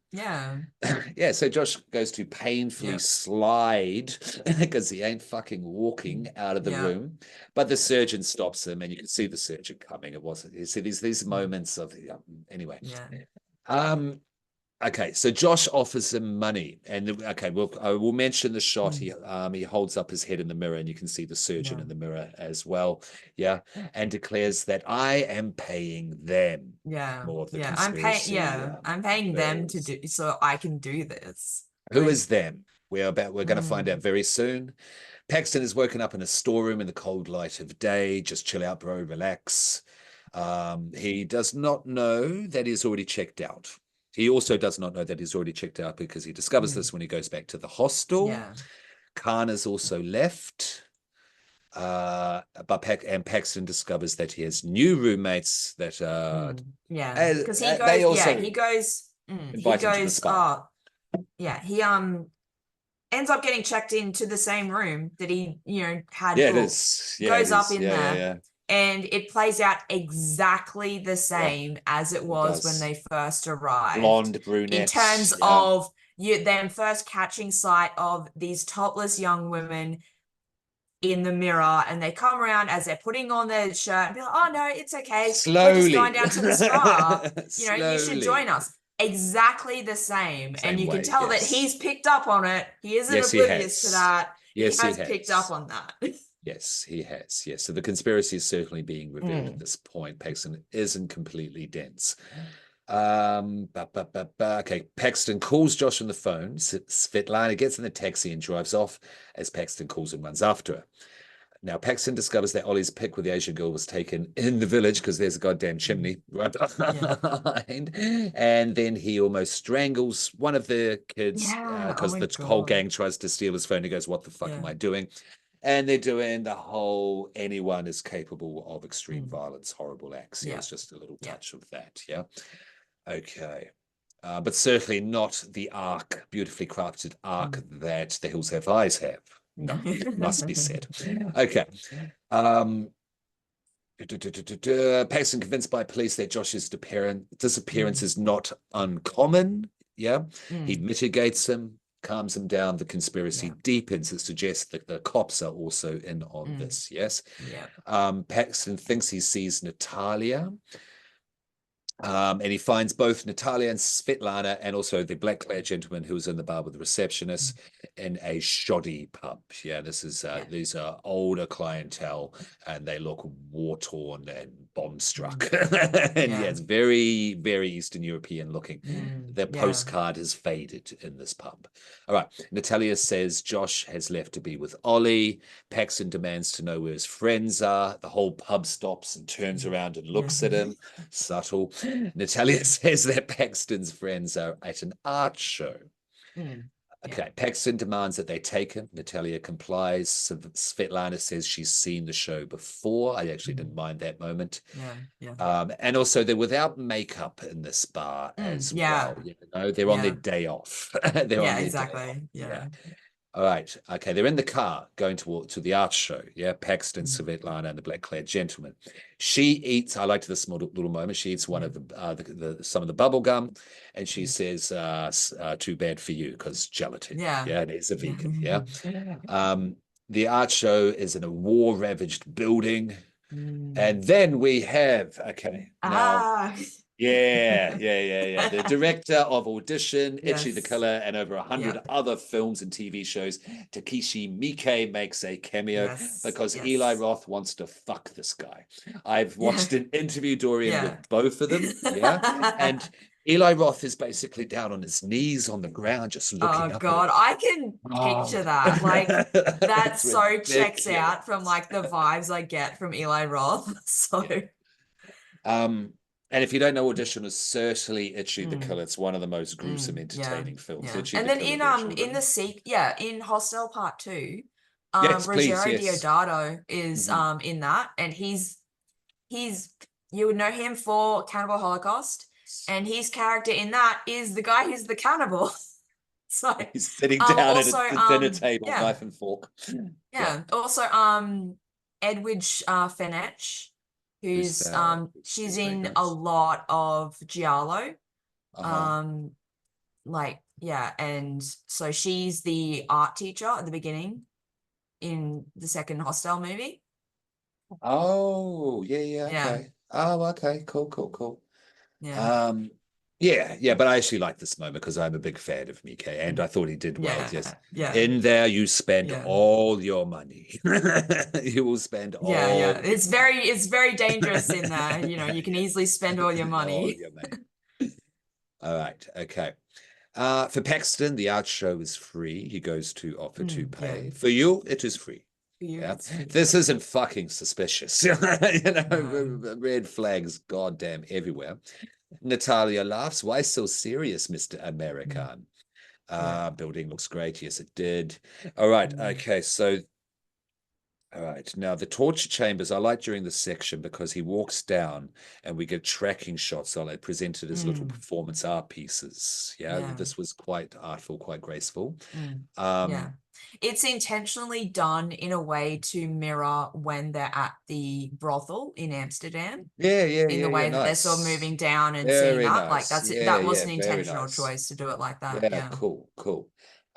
So Josh goes to painfully slide because he ain't fucking walking out of the room, but the surgeon stops him, and you can see the surgeon coming. It wasn't. You see these moments of anyway. Okay, so Josh offers him money, and I will mention the shot. He holds up his head in the mirror, and you can see the surgeon in the mirror as well. And declares that I am paying them. More of the conspiracy. I'm paying them to do so I can do this. Who is them? We're going to find out very soon. Paxton is woken up in a storeroom in the cold light of day. Just chill out, bro. Relax. He does not know that he's already checked out. He also does not know that he's already checked out because he discovers this when he goes back to the hostel. Kana's also left. But Paxton discovers that he has new roommates that because he goes he ends up getting checked into the same room that he had goes up in there. And it plays out exactly the same as it was when they first arrived. Blonde, brunette. In terms of them first catching sight of these topless young women in the mirror, and they come around as they're putting on their shirt and be like, oh no, it's okay. Slowly. We're just going down to the spa. You should join us. Exactly the same. And you can tell that he's picked up on it. He isn't oblivious to that. Yes, he has picked up on that. Yes, he has. Yes. So the conspiracy is certainly being revealed at this point. Paxton isn't completely dense. Okay. Paxton calls Josh on the phone. Svetlana gets in the taxi and drives off as Paxton calls and runs after her. Now, Paxton discovers that Ollie's pic with the Asian girl was taken in the village because there's a goddamn chimney right behind. And then he almost strangles one of the kids because the whole gang tries to steal his phone. He goes, what the fuck am I doing? And they're doing the whole anyone is capable of extreme violence, horrible acts. It's just a little touch of that. Okay. But certainly not the arc, beautifully crafted arc that The Hills Have Eyes have. No, it must be said. Okay. Paxton convinced by police that Josh's disappearance is not uncommon. He mitigates him, calms him down. The conspiracy deepens. It suggests that the cops are also in on this. Paxton thinks he sees Natalia. And he finds both Natalia and Svetlana and also the black-clad gentleman who was in the bar with the receptionist in a shoddy pub. Yeah, this is these are older clientele and they look war-torn and bomb-struck. And yeah, it's very, very Eastern European looking. Their postcard has faded in this pub. All right. Natalia says Josh has left to be with Ollie. Paxton demands to know where his friends are. The whole pub stops and turns around and looks at him. Subtle. Natalia says that Paxton's friends are at an art show. Okay, Paxton demands that they take him. Natalia complies. Svetlana says she's seen the show before. I actually didn't mind that moment. And also they're without makeup in this bar as well. You know, they're on their day off. They're on their exactly. Day off. All right. Okay. They're in the car going to the art show. Yeah. Paxton, Svetlana, and the black-clad gentleman. She eats. I liked this little moment. She eats one of some of the bubble gum, and she says, "Too bad for you, because gelatin." Yeah. And it's a vegan. The art show is in a war-ravaged building, and then we have now. The director of Audition, Itchy the Killer, and over 100 other films and TV shows, Takeshi Miike makes a cameo because Eli Roth wants to fuck this guy. I've watched an interview, Dorian, with both of them. And Eli Roth is basically down on his knees on the ground, just looking up. Oh God, I can picture that. Like that so checks out from like the vibes I get from Eli Roth. So and if you don't know, Audition is certainly Itchy the Killer. It's one of the most gruesome, entertaining films. And then in in Hostel Part 2, Ruggero Deodato is in that, and he's you would know him for Cannibal Holocaust, and his character in that is the guy who's the cannibal. So he's sitting down at a dinner table, knife and fork. Also Edwidge Fenech, who's she's in a lot of Giallo. And so she's the art teacher at the beginning in the second Hostel movie. Okay. Oh, okay, cool. But I actually like this moment because I'm a big fan of Miike, and I thought he did well. In there you spend all your money. You will spend all it's very dangerous in there. You know, you can easily spend all your money. All right, okay. For Paxton, the art show is free. He goes to offer to pay. For you, it is free. This isn't fucking suspicious. Red flags goddamn everywhere. Natalia laughs. Why so serious, Mr. American? Building looks great. Yes, it did. All right. Okay. So, all right. Now, the torture chambers, I like during this section because he walks down and we get tracking shots. So they presented as little performance art pieces. This was quite artful, quite graceful. It's intentionally done in a way to mirror when they're at the brothel in Amsterdam. In the way that they're sort of moving down and seeing that. Like that's it. That was an intentional choice to do it like that. Cool.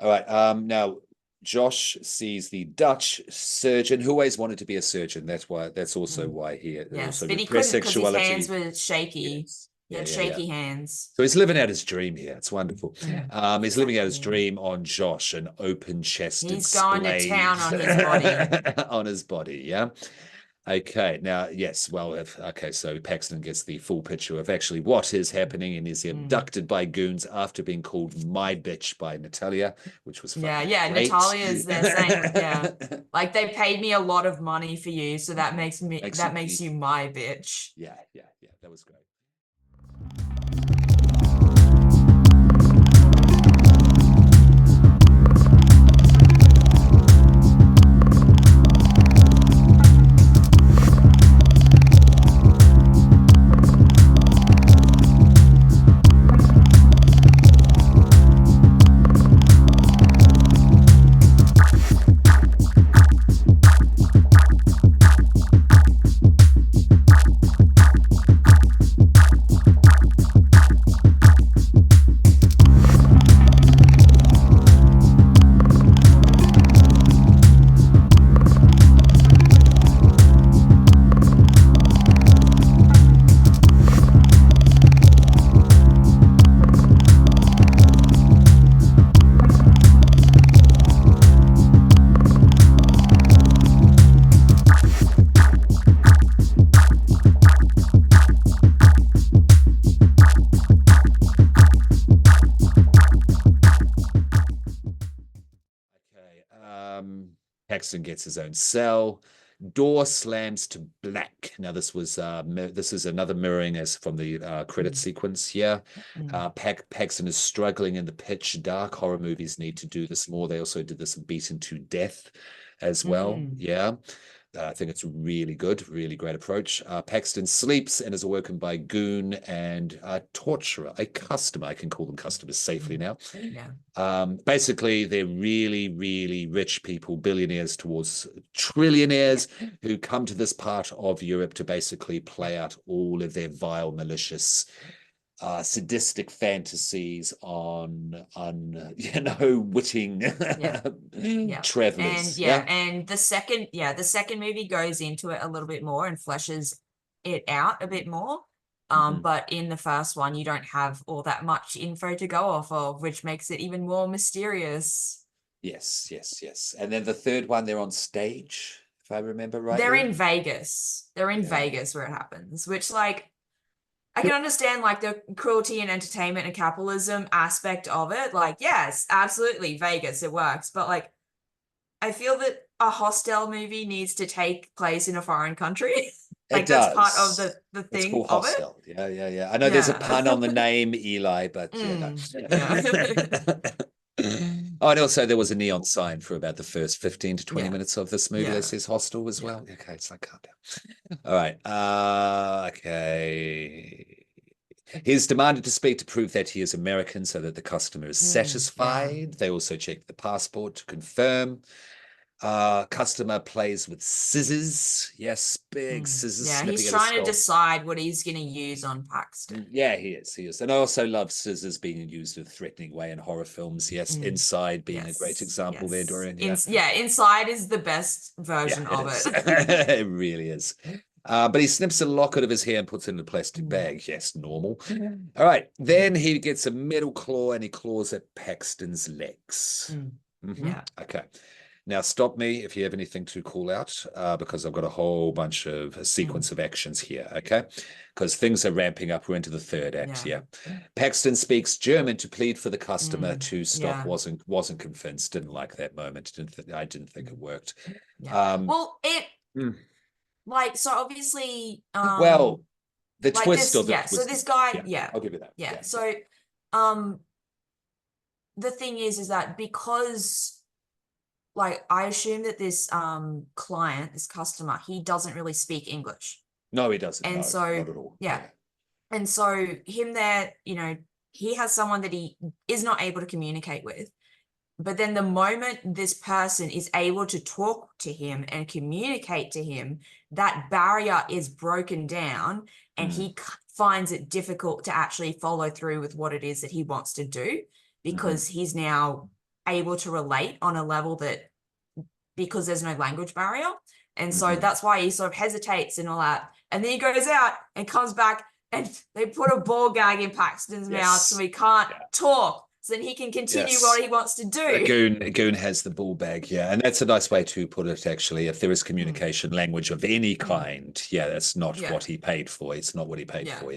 All right. Now Josh sees the Dutch surgeon who always wanted to be a surgeon. That's also why he also but he couldn't because his hands were shaky. He had shaky hands. So he's living out his dream here. It's wonderful. He's living out his dream on Josh, an open-chested He's going to town on his body. On his body, yeah. Okay, now, yes, well, so Paxton gets the full picture of actually what is happening, and is abducted by goons after being called my bitch by Natalia, which was great. Natalia's there saying, like they paid me a lot of money for you, so that makes you my bitch. Yeah, that was great. Paxton gets his own cell. Door slams to black. Now this is another mirroring as from the credit sequence here. Paxton is struggling in the pitch dark. Horror movies need to do this more. They also did this in Beaten to Death as well. Yeah. I think it's really good, really great approach. Paxton sleeps and is awoken by Goon and a torturer, a customer. I can call them customers safely now. Yeah. Basically, they're really, really rich people, billionaires towards trillionaires, who come to this part of Europe to basically play out all of their vile, malicious, sadistic fantasies on witting travelers. And the second movie goes into it a little bit more and fleshes it out a bit more. But in the first one, you don't have all that much info to go off of, which makes it even more mysterious. Yes. And then the third one, they're on stage, if I remember right. They're in Vegas. They're in Vegas where it happens, which, like, I can understand, like, the cruelty and entertainment and capitalism aspect of it. Like, yes, absolutely, Vegas, it works. But, like, I feel that a Hostel movie needs to take place in a foreign country. Like, it does. That's part of the it's thing called of Hostel. it. Yeah. I know there's a pun on the name, Eli, but Oh, and also there was a neon sign for about the first 15 to 20 minutes of this movie that says Hostel as well. Okay, it's like, calm down. All right. Okay. He's demanded to speak to prove that he is American so that the customer is satisfied. They also check the passport to confirm. Customer plays with scissors. Yes, big scissors. Yeah, he's trying to decide what he's going to use on Paxton. Yeah, he is. And I also love scissors being used in a threatening way in horror films. Yes, Inside being a great example there, Dorian. Inside is the best version of it. It really is. But he snips a locket of his hair and puts it in a plastic bag. Yes, normal. All right. Then he gets a metal claw and he claws at Paxton's legs. Yeah. Okay. Now, stop me if you have anything to call out, because I've got a whole bunch of a sequence of actions here, okay? Because things are ramping up. We're into the third act, Paxton speaks German to plead for the customer to stop. Wasn't convinced. Didn't like that moment. I didn't think it worked. Like, so obviously, well, the like twist this, of it so this guy, I'll give you that. So, the thing is that because, like, I assume that this client, this customer, he doesn't really speak English. No, he doesn't. And so, not at all. And so him there, he has someone that he is not able to communicate with. But then the moment this person is able to talk to him and communicate to him, that barrier is broken down and he finds it difficult to actually follow through with what it is that he wants to do, because he's now able to relate on a level that, because there's no language barrier. And so that's why he sort of hesitates and all that. And then he goes out and comes back and they put a ball gag in Paxton's mouth so he can't talk. So then he can continue what he wants to do. Goon has the ball bag, and that's a nice way to put it, actually. If there is communication language of any kind, that's not what he paid for. It's not what he paid for,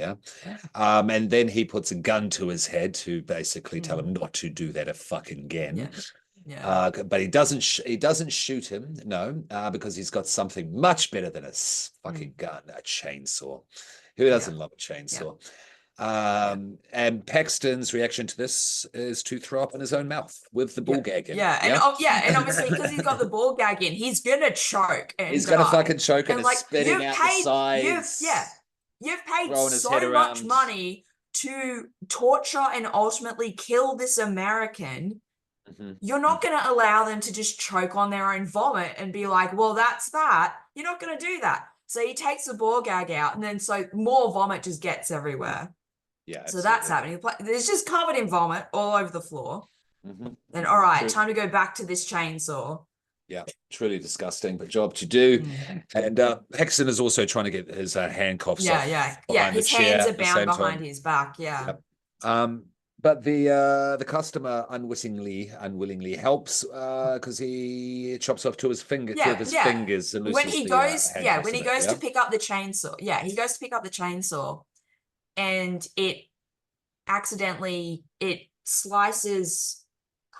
and then he puts a gun to his head to basically tell him not to do that fucking again. But he doesn't shoot him, no, because he's got something much better than a fucking gun, a chainsaw. Who doesn't love a chainsaw? And Paxton's reaction to this is to throw up in his own mouth with the ball gag in. And obviously because he's got the ball gag in, he's gonna choke and he's gonna fucking choke and is spitting out the sides. You've paid so much money to torture and ultimately kill this American. You're not going to allow them to just choke on their own vomit and be like, well, that's that. You're not going to do that. So he takes the ball gag out, and then so more vomit just gets everywhere. So that's happening. It's just covered in vomit all over the floor. Then, all right, time to go back to this chainsaw. Truly disgusting, but job to do. And Paxton is also trying to get his handcuffs off. His hands are bound behind his back. But the customer unwillingly helps because he chops off to his finger, two of his fingers. And when he goes to pick up the chainsaw, he goes to pick up the chainsaw, and it accidentally slices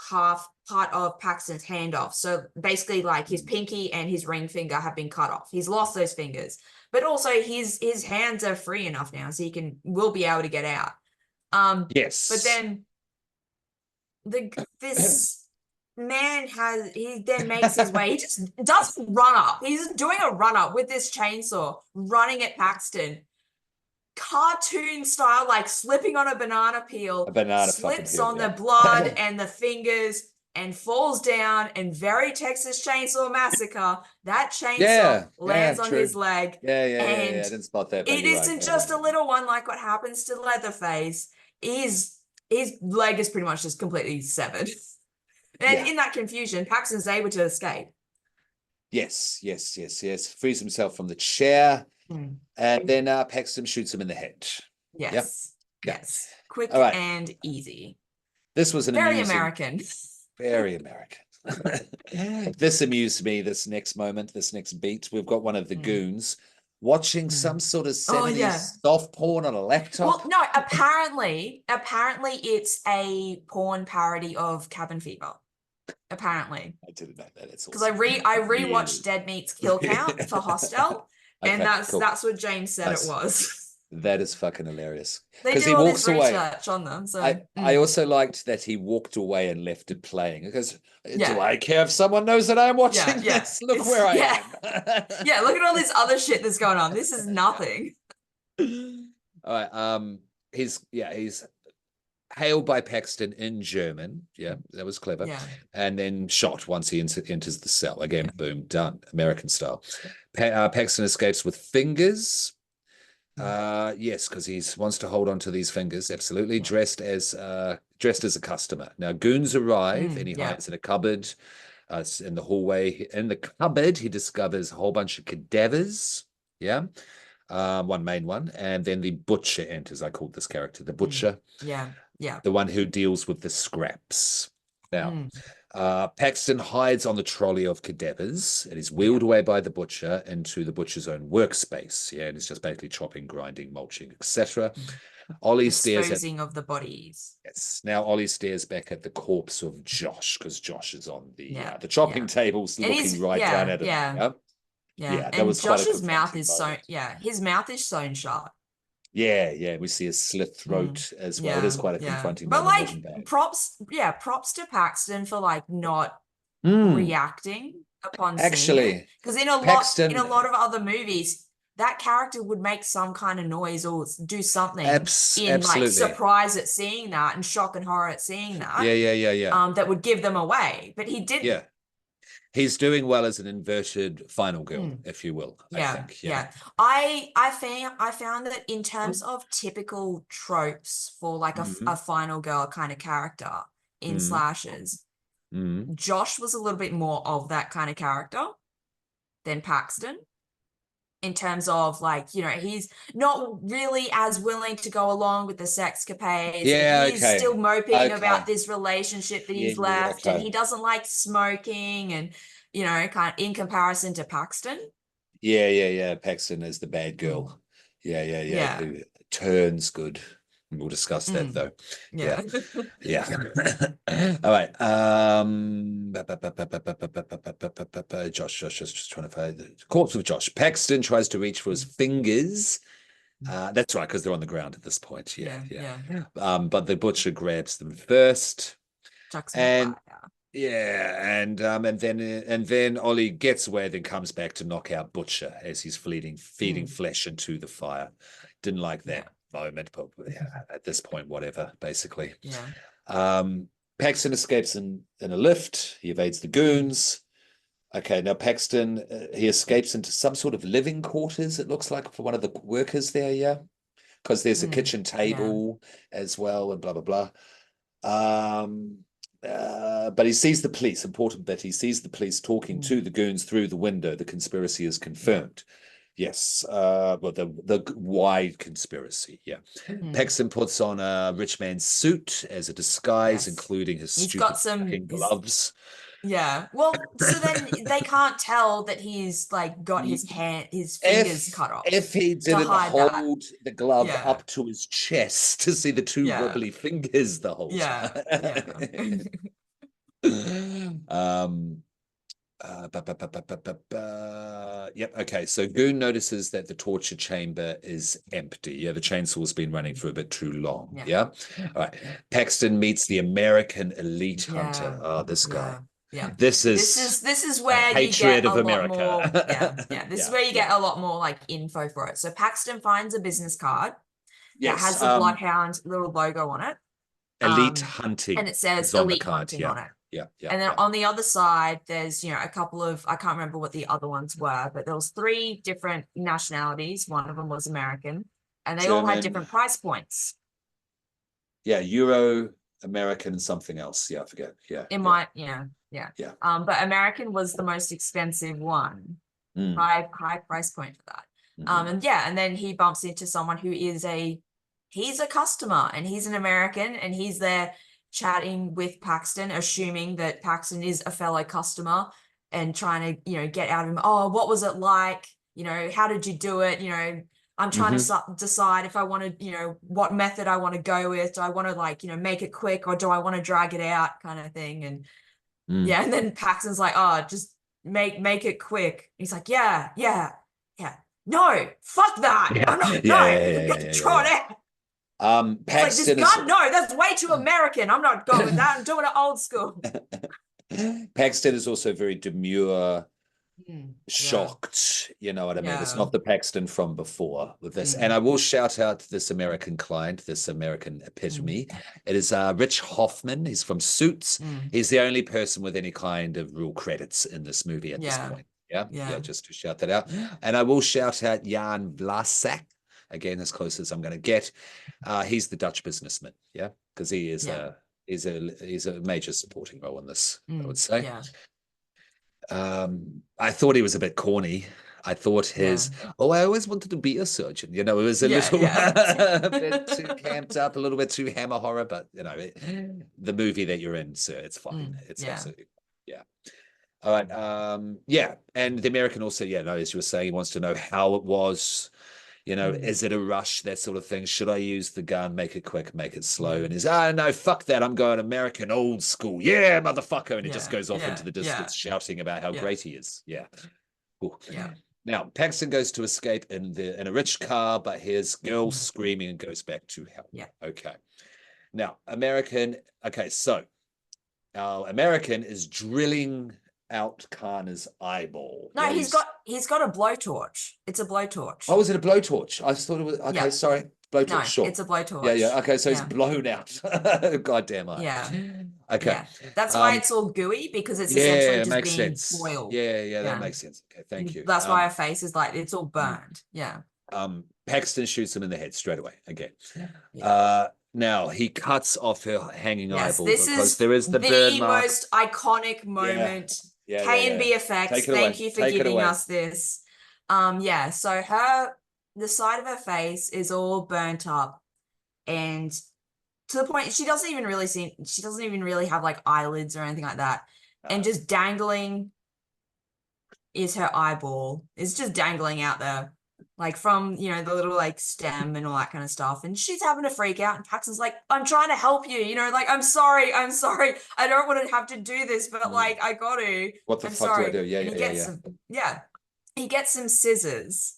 half part of Paxton's hand off. So basically, like his pinky and his ring finger have been cut off. He's lost those fingers, but also his hands are free enough now, so will be able to get out. But Yes. then this man he then makes his way. He just doesn't run up. He's doing a run up with this chainsaw, running at Paxton, cartoon style, like slipping on a banana peel. A banana fucking slips peel, on yeah. the blood and the fingers and falls down. And very Texas Chainsaw Massacre, that chainsaw lands on true. his leg. Yeah. And I didn't spot that, but it you're isn't right. just a little one like what happens to Leatherface. His leg is pretty much just completely severed. And in that confusion, Paxton's able to escape. Yes. Frees himself from the chair. Mm. And then Paxton shoots him in the head. Yes. Yep. Yes. Quick All right. and easy. This was an very amusing, American. Very American. This amused me, this next moment, this next beat. We've got one of the goons watching some sort of 70s soft porn on a laptop. Well, no, apparently it's a porn parody of Cabin Fever. Apparently. I didn't know that. It's because I rewatched Dead Meat's Kill Count for Hostel, and that's what James said it was. That is fucking hilarious. They did all this research on them. So I also liked that he walked away and left it playing. Because do I care if someone knows that I'm watching this? Look where I am. Yeah, look at all this other shit that's going on. This is nothing. All right. He's hailed by Paxton in German. Yeah, that was clever. Yeah. And then shot once he enters the cell. Again, boom, done. American style. Paxton escapes with fingers. Yes, because he wants to hold on to these fingers. Absolutely. Dressed as a customer. Now, goons arrive and he hides in a cupboard. In the hallway. In the cupboard, he discovers a whole bunch of cadavers. Yeah. One main one. And then the butcher enters. I called this character the butcher. Yeah. The one who deals with the scraps. Now, Paxton hides on the trolley of cadavers and is wheeled away by the butcher into the butcher's own workspace. Yeah, and it's just basically chopping, grinding, mulching, etc. Ollie disposing of the bodies. Yes. Now Ollie stares back at the corpse of Josh because Josh is on the chopping tables, looking right down at him. Yeah. And Josh's mouth is his mouth is sewn shut. Yeah. We see a slit throat as well. It is quite a confronting but moment. Like props to Paxton for like not reacting upon seeing it. Because in a lot of other movies, that character would make some kind of noise or do something like surprise at seeing that and shock and horror at seeing that. Yeah. That would give them away, but he didn't. Yeah. He's doing well as an inverted final girl, if you will. I think. I found that in terms of typical tropes for like a final girl kind of character in slashers, Josh was a little bit more of that kind of character than Paxton. In terms of like, he's not really as willing to go along with the sexcapades. He's still moping about this relationship that he's left, and he doesn't like smoking, and kind of in comparison to Paxton. Yeah. Paxton is the bad girl. Yeah. Who turns good. We'll discuss that though. Yeah. All right. Josh, just trying to find the corpse of Josh. Paxton tries to reach for his fingers. That's right, because they're on the ground at this point. Yeah. But the butcher grabs them first. And then Ollie gets away, then comes back to knock out Butcher as he's feeding flesh into the fire. Didn't like that moment, but at this point, whatever, basically. Paxton escapes in a lift. He evades the goons. Okay, now Paxton, he escapes into some sort of living quarters, it looks like, for one of the workers there, because there's a kitchen table as well, and blah, blah, blah. But he sees the police. Important that he sees the police talking to the goons through the window. The conspiracy is confirmed. Yes, well, the wide conspiracy. Paxton puts on a rich man's suit as a disguise, including his stupid gloves. Yeah. Well, so then they can't tell that he's like got his fingers cut off. If he didn't hold the glove up to his chest to see the two wobbly fingers the whole time. Yep. Okay. So Goon notices that the torture chamber is empty. Yeah, the chainsaw's been running for a bit too long. Yeah. Yeah. All right. Paxton meets the American elite hunter. Yeah. Oh, this guy. Yeah. This This is where you hatred get a of lot America. more. Yeah. Yeah. This is Yeah. where you get Yeah. a lot more like info for it. So Paxton finds a business card that Yes. has the Bloodhound little logo on it. Elite And hunting it says is on the elite card. hunting Yeah. on it. Yeah. Yeah. And then Yeah. on the other side, there's, you know, a couple of, I can't remember what the other ones were, but there was 3 different nationalities. One of them was American, and they all had German. different price points. Yeah. Euro, American, and something else. Yeah. I forget. Yeah. It Yeah. might, yeah. Yeah. But American was the most expensive one. High price point for that. And yeah, and then he bumps into someone who is he's a customer, and he's an American, and he's there chatting with Paxton, assuming that Paxton is a fellow customer, and trying to, you know, get out of him, oh, what was it like? You know, how did you do it? You know, I'm trying to decide if I want to, you know, what method I want to go with. Do I want to, like, you know, make it quick, or do I want to drag it out, kind of thing? And yeah, and then Paxton's like, oh, just make it quick. He's like, yeah. No, fuck that. Yeah. I'm not, Yeah. throw it out. Paxton It's like, this gun, no, that's way too American. I'm not going with that. I'm doing it old school. Paxton is also very demure, shocked. You know what I mean? It's not the Paxton from before with this. And I will shout out this American client, this American epitome. It is Rich Hoffman. He's from Suits. He's the only person with any kind of real credits in this movie at this point. Yeah, just to shout that out. And I will shout out Jan Vlasak. Again, as close as I'm going to get. He's the Dutch businessman, because he is he's a major supporting role in this, I would say. I thought he was a bit corny. I thought I always wanted to be a surgeon. You know, it was a little a bit too camped up, a little bit too hammer horror, but you know, the movie that you're in, so it's fine. It's absolutely all right. And the American also, as you were saying, he wants to know how it was. You know, is it a rush, that sort of thing? Should I use the gun, make it quick, make it slow? And he's, no, fuck that. I'm going American old school. Yeah, motherfucker. And he just goes off into the distance shouting about how great he is. Cool. Now, Paxton goes to escape in a rich car, but hears girls screaming and goes back to hell. Okay. Now, American. Okay, so our American is drilling out Kana's eyeball. No, he's got a blowtorch. It's a blowtorch. Oh, is it a blowtorch? I thought it was okay. Sorry, blowtorch. No, sure, it's a blowtorch. Yeah. Okay, so it's blown out. Goddamn eye. Yeah. Okay. Yeah. That's why it's all gooey, because it's essentially just makes being sense. Boiled. Yeah, that makes sense. Okay, thank you. That's why her face is like it's all burned. Yeah. Paxton shoots him in the head straight away again. Now he cuts off her hanging eyeball because there is the burn mark. Most iconic moment. K&B effects. Thank you for giving us this. So the side of her face is all burnt up, and to the point she doesn't even really have like eyelids or anything like that. And just dangling is her eyeball. It's just dangling out there, like from, you know, the little like stem and all that kind of stuff. And she's having a freak out, and Paxton's like, I'm trying to help you, you know, like, I'm sorry. I don't want to have to do this, but like, I got to. What the fuck do I do? He gets some scissors.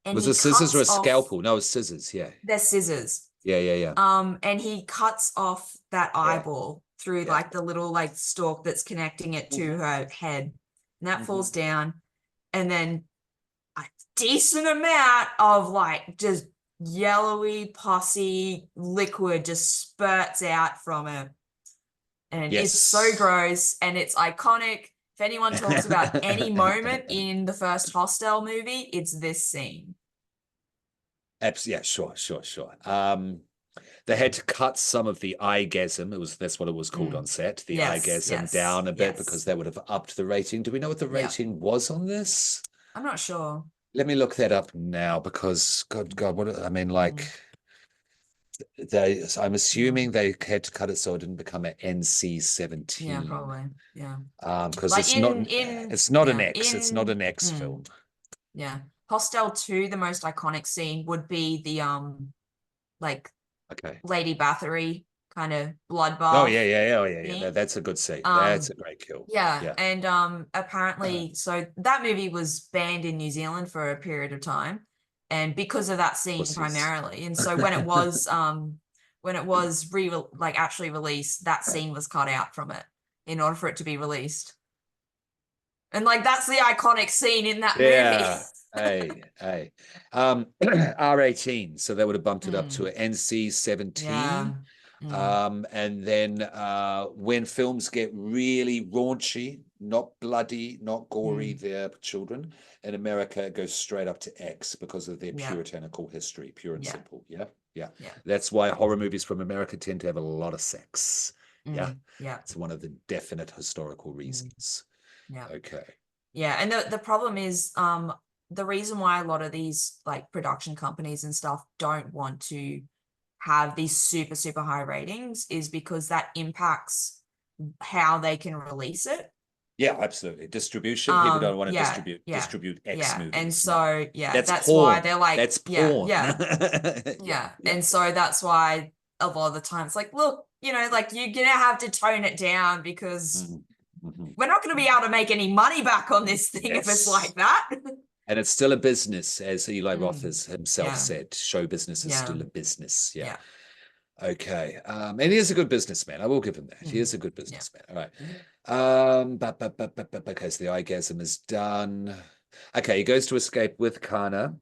And was it scissors or a scalpel? No, it's scissors. Yeah. They're scissors. Yeah. And he cuts off that eyeball through like the little like stalk that's connecting it to her head. And that falls down. And then a decent amount of like just yellowy, pussy liquid just spurts out from it. And it's so gross, and it's iconic. If anyone talks about any moment in the first Hostel movie, it's this scene. Yeah, sure. They had to cut some of the eyegasm. That's what it was called on set. The eyegasm down a bit because that would have upped the rating. Do we know what the rating was on this? I'm not sure. Let me look that up now, because God, what I mean, like I'm assuming they had to cut it so it didn't become an NC-17. Yeah, probably. Yeah. Because like it's not an X. It's not an X film. Yeah. Hostel 2, the most iconic scene would be the Lady Bathory kind of Oh bloodbath yeah. thing. That's a good scene. That's Um, a great kill. yeah, Yeah. and apparently, so that movie was banned in New Zealand for a period of time, and because of that scene Pussies. primarily. And so when it was like actually released, that scene was cut out from it in order for it to be released. And like that's the iconic scene in that movie. Yeah. Hey. R18. So they would have bumped it up to Mm, an NC-17. yeah. Mm, And then when films get really raunchy, not bloody, not gory, mm, they're children. In America, it goes straight up to X because of their yeah. puritanical history, pure and Yeah. simple. Yeah. Yeah. Yeah. That's why horror movies from America tend to have a lot of sex. Yeah. Yeah. It's one of the definite historical reasons. Yeah. Okay. Yeah. And the problem is, the reason why a lot of these like production companies and stuff don't want to have these super, super high ratings is because that impacts how they can release it. Yeah, absolutely. Distribution. People don't want to distribute X yeah. And movies. No. so, yeah, That's that's why porn. they're like, That's porn. yeah. And so that's why a lot of the time it's like, look, like you're gonna have to tone it down because we're not going to be able to make any money back on this thing if it's like that. And it's still a business, as Eli Roth has Mm. himself Yeah. said. Show business is Yeah. still a business. Yeah. Yeah. Okay. And he is a good businessman. I will give him that. He is a good businessman. All right. Okay, so the eyegasm is done. Okay, he goes to escape with Kana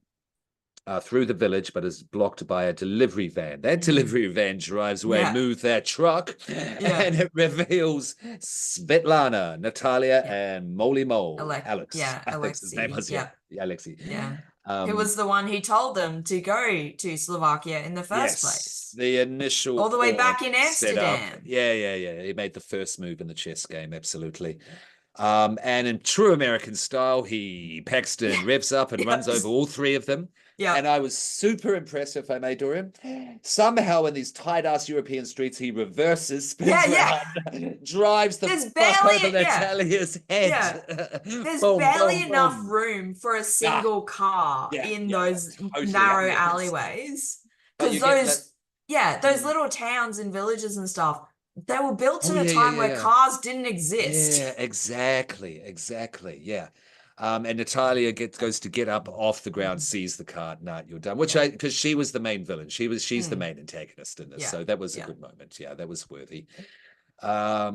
through the village, but is blocked by a delivery van. That delivery van drives away, Yeah. move that truck, and it reveals Svetlana, Natalia, and Moly Mole. Alex. Alex, his name was, Alexei. Yeah. Who was the one who told them to go to Slovakia in the first place? The initial all the way back in setup. Amsterdam. Yeah. He made the first move in the chess game, absolutely. And in true American style, Paxton revs up and runs over all three of them. Yeah. And I was super impressed, if I may, Dorian. Somehow in these tight-ass European streets, he reverses, spins around, drives the fuck over Natalia's head. Yeah. There's barely enough room for a single car in those narrow alleyways. Because those little towns and villages and stuff, they were built in a time where cars didn't exist. Yeah, exactly. Yeah. And Natalia goes to get up off the ground, sees the car. Nah, you're done. Because she was the main villain. She's the main antagonist in this. So that was a good moment. Yeah, that was worthy. All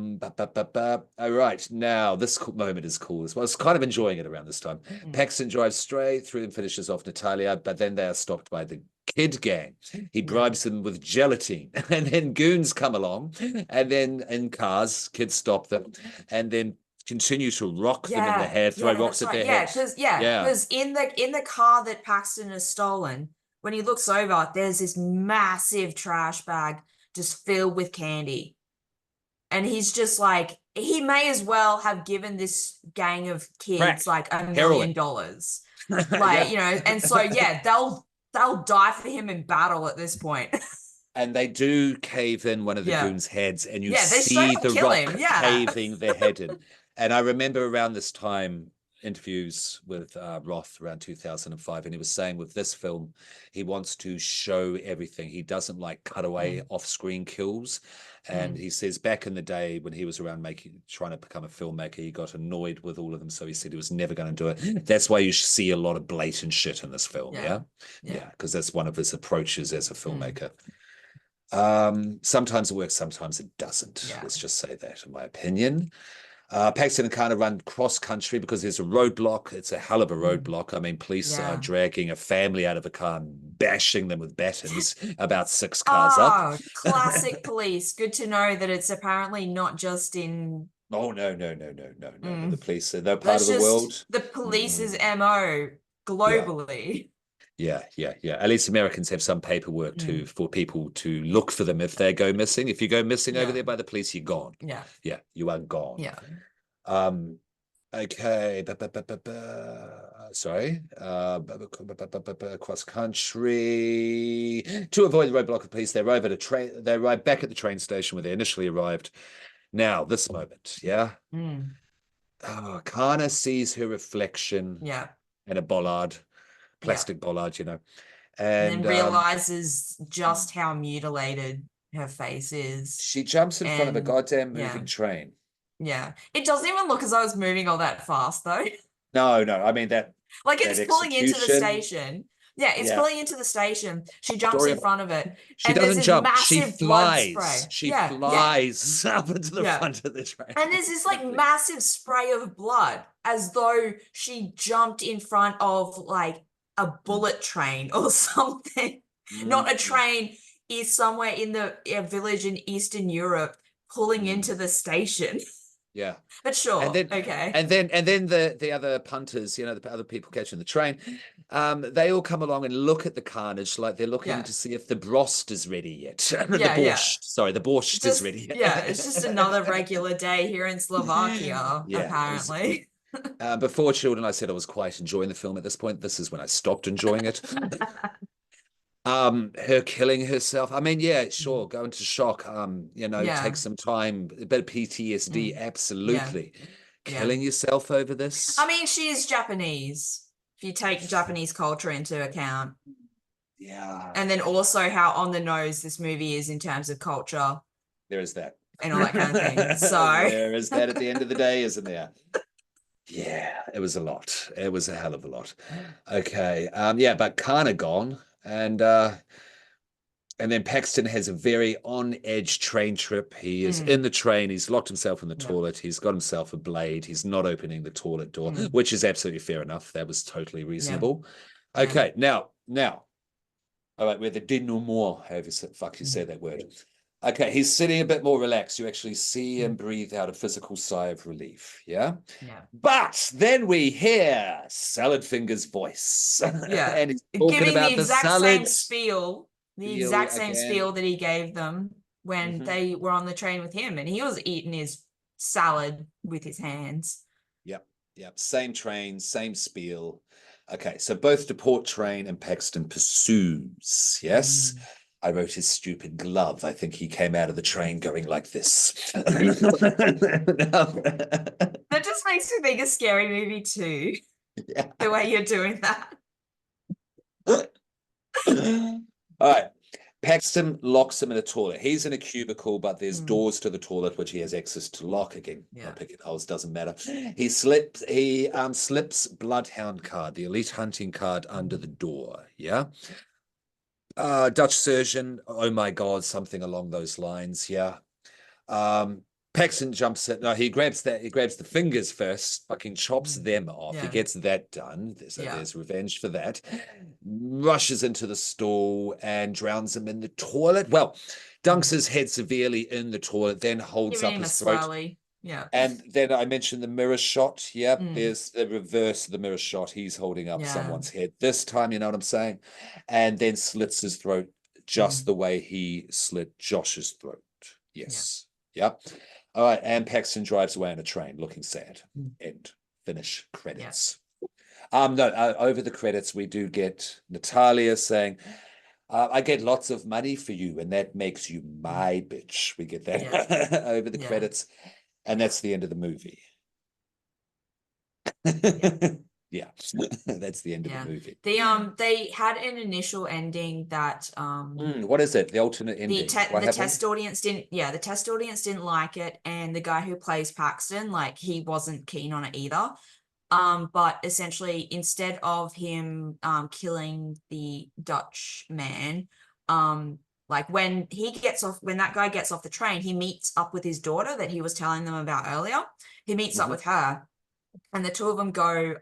right. Now this moment is cool as well. I was kind of enjoying it around this time. Paxton drives straight through and finishes off Natalia, but then they are stopped by the kid gang. He bribes them with gelatine, and then goons come along, and then in cars, kids stop them, and then continue to rock them in the head, throw rocks at their head. Because in the car that Paxton has stolen, when he looks over, there's this massive trash bag just filled with candy. And he's just like, he may as well have given this gang of kids like $1 million. Like, and so they'll die for him in battle at this point. And they do cave in one of the goons' heads, and you see the rock caving their head in. And I remember around this time, interviews with Roth around 2005, and he was saying with this film, he wants to show everything. He doesn't like cutaway off-screen kills. And he says back in the day when he was around trying to become a filmmaker, he got annoyed with all of them. So he said he was never going to do it. That's why you see a lot of blatant shit in this film. Yeah. Because that's one of his approaches as a filmmaker. Sometimes it works, sometimes it doesn't. Let's just say that, in my opinion. Paxton and Kana run cross country because there's a roadblock. It's a hell of a roadblock. I mean, police are dragging a family out of a car and bashing them with batons about 6 cars up. Classic police. Good to know that it's apparently not just in. Oh, no. The police, they're part of the world. The police's MO globally. Yeah. At least Americans have some paperwork for people to look for them if they go missing. If you go missing over there by the police, you're gone. Yeah, you are gone. Yeah. Okay. Sorry. Cross country to avoid the roadblock of police. They arrive at a train. They arrive back at the train station where they initially arrived. Now this moment, Kana sees her reflection. In a bollard. Plastic bollard, and then realizes just how mutilated her face is. She jumps in front of a And goddamn yeah, moving train. yeah. It doesn't even look as though it's moving all that fast though. No, no. I mean Like that it's pulling into the execution. station. Yeah, it's Yeah. pulling into the station. She jumps in Dorian, front of it, she and there's doesn't this jump. She massive blood flies. spray. She Yeah, yeah, flies up into the yeah. front of the train. And there's this like massive spray of blood as though she jumped in front of like a bullet train or something. Not a train is somewhere in a village in Eastern Europe pulling into the station. Yeah. But sure, And then okay. and then the other punters, the other people catching the train, they all come along and look at the carnage like they're looking to see if the brost is ready yet. The Yeah, yeah. borscht, sorry, the borscht is ready yet. Yeah, it's just another regular day here in Slovakia, Yeah, apparently. before Children, I said I was quite enjoying the film at this point. This is when I stopped enjoying it. Her killing herself. I mean, yeah, sure, go into shock. Take some time, a bit of PTSD, absolutely. Killing yourself over this. I mean, she is Japanese, if you take Japanese culture into account. Yeah. And then also how on the nose this movie is in terms of culture. There is that. And all that kind of thing. So there is that at the end of the day, isn't there? Yeah, it was a lot. It was a hell of a lot. Okay. But Kana gone. And then Paxton has a very on-edge train trip. He is in the train. He's locked himself in the toilet. He's got himself a blade. He's not opening the toilet door, which is absolutely fair enough. That was totally reasonable. Yeah. Okay, now. All right, we're the denouement, however you say that word. Okay, he's sitting a bit more relaxed. You actually see him breathe out a physical sigh of relief, yeah? But then we hear Salad Finger's voice. Yeah. And he's talking giving about the exact salad same spiel. The exact same spiel that he gave them when they were on the train with him. And he was eating his salad with his hands. Yep. Same train, same spiel. Okay, so both deport train and Paxton pursues, yes? I wrote his stupid glove. I think he came out of the train going like this. That just makes me think of Scary Movie 2. Yeah. The way you're doing that. All right. Paxton locks him in a toilet. He's in a cubicle, but there's doors to the toilet which he has access to lock. Again, not picking holes, doesn't matter. He slips Bloodhound card, the elite hunting card, under the door. Yeah. Dutch surgeon, oh my God, something along those lines. Yeah. Paxton jumps in. No, he grabs the fingers first, fucking chops them off. He gets that done. So there's revenge for that. Rushes into the stall and drowns him in the toilet. Well, dunks his head severely in the toilet, then holds up his throat. Swirly. Yeah. And then I mentioned the mirror shot. Yeah, there's the reverse of the mirror shot. He's holding up someone's head. This time, you know what I'm saying? And then slits his throat just the way he slit Josh's throat. Yes. Yep. All right. And Paxton drives away on a train looking sad. End. Finish. Credits. Over the credits, we do get Natalia saying, I get lots of money for you, and that makes you my bitch. We get that over the credits. And that's the end of the movie. Yeah, that's the end of the movie. They had an initial ending that what is it? The alternate ending. The test audience didn't like it, and the guy who plays Paxton, like, he wasn't keen on it either. But essentially, instead of him killing the Dutch man, like when that guy gets off the train, he meets up with his daughter that he was telling them about earlier. He meets up with her, and the two of them go,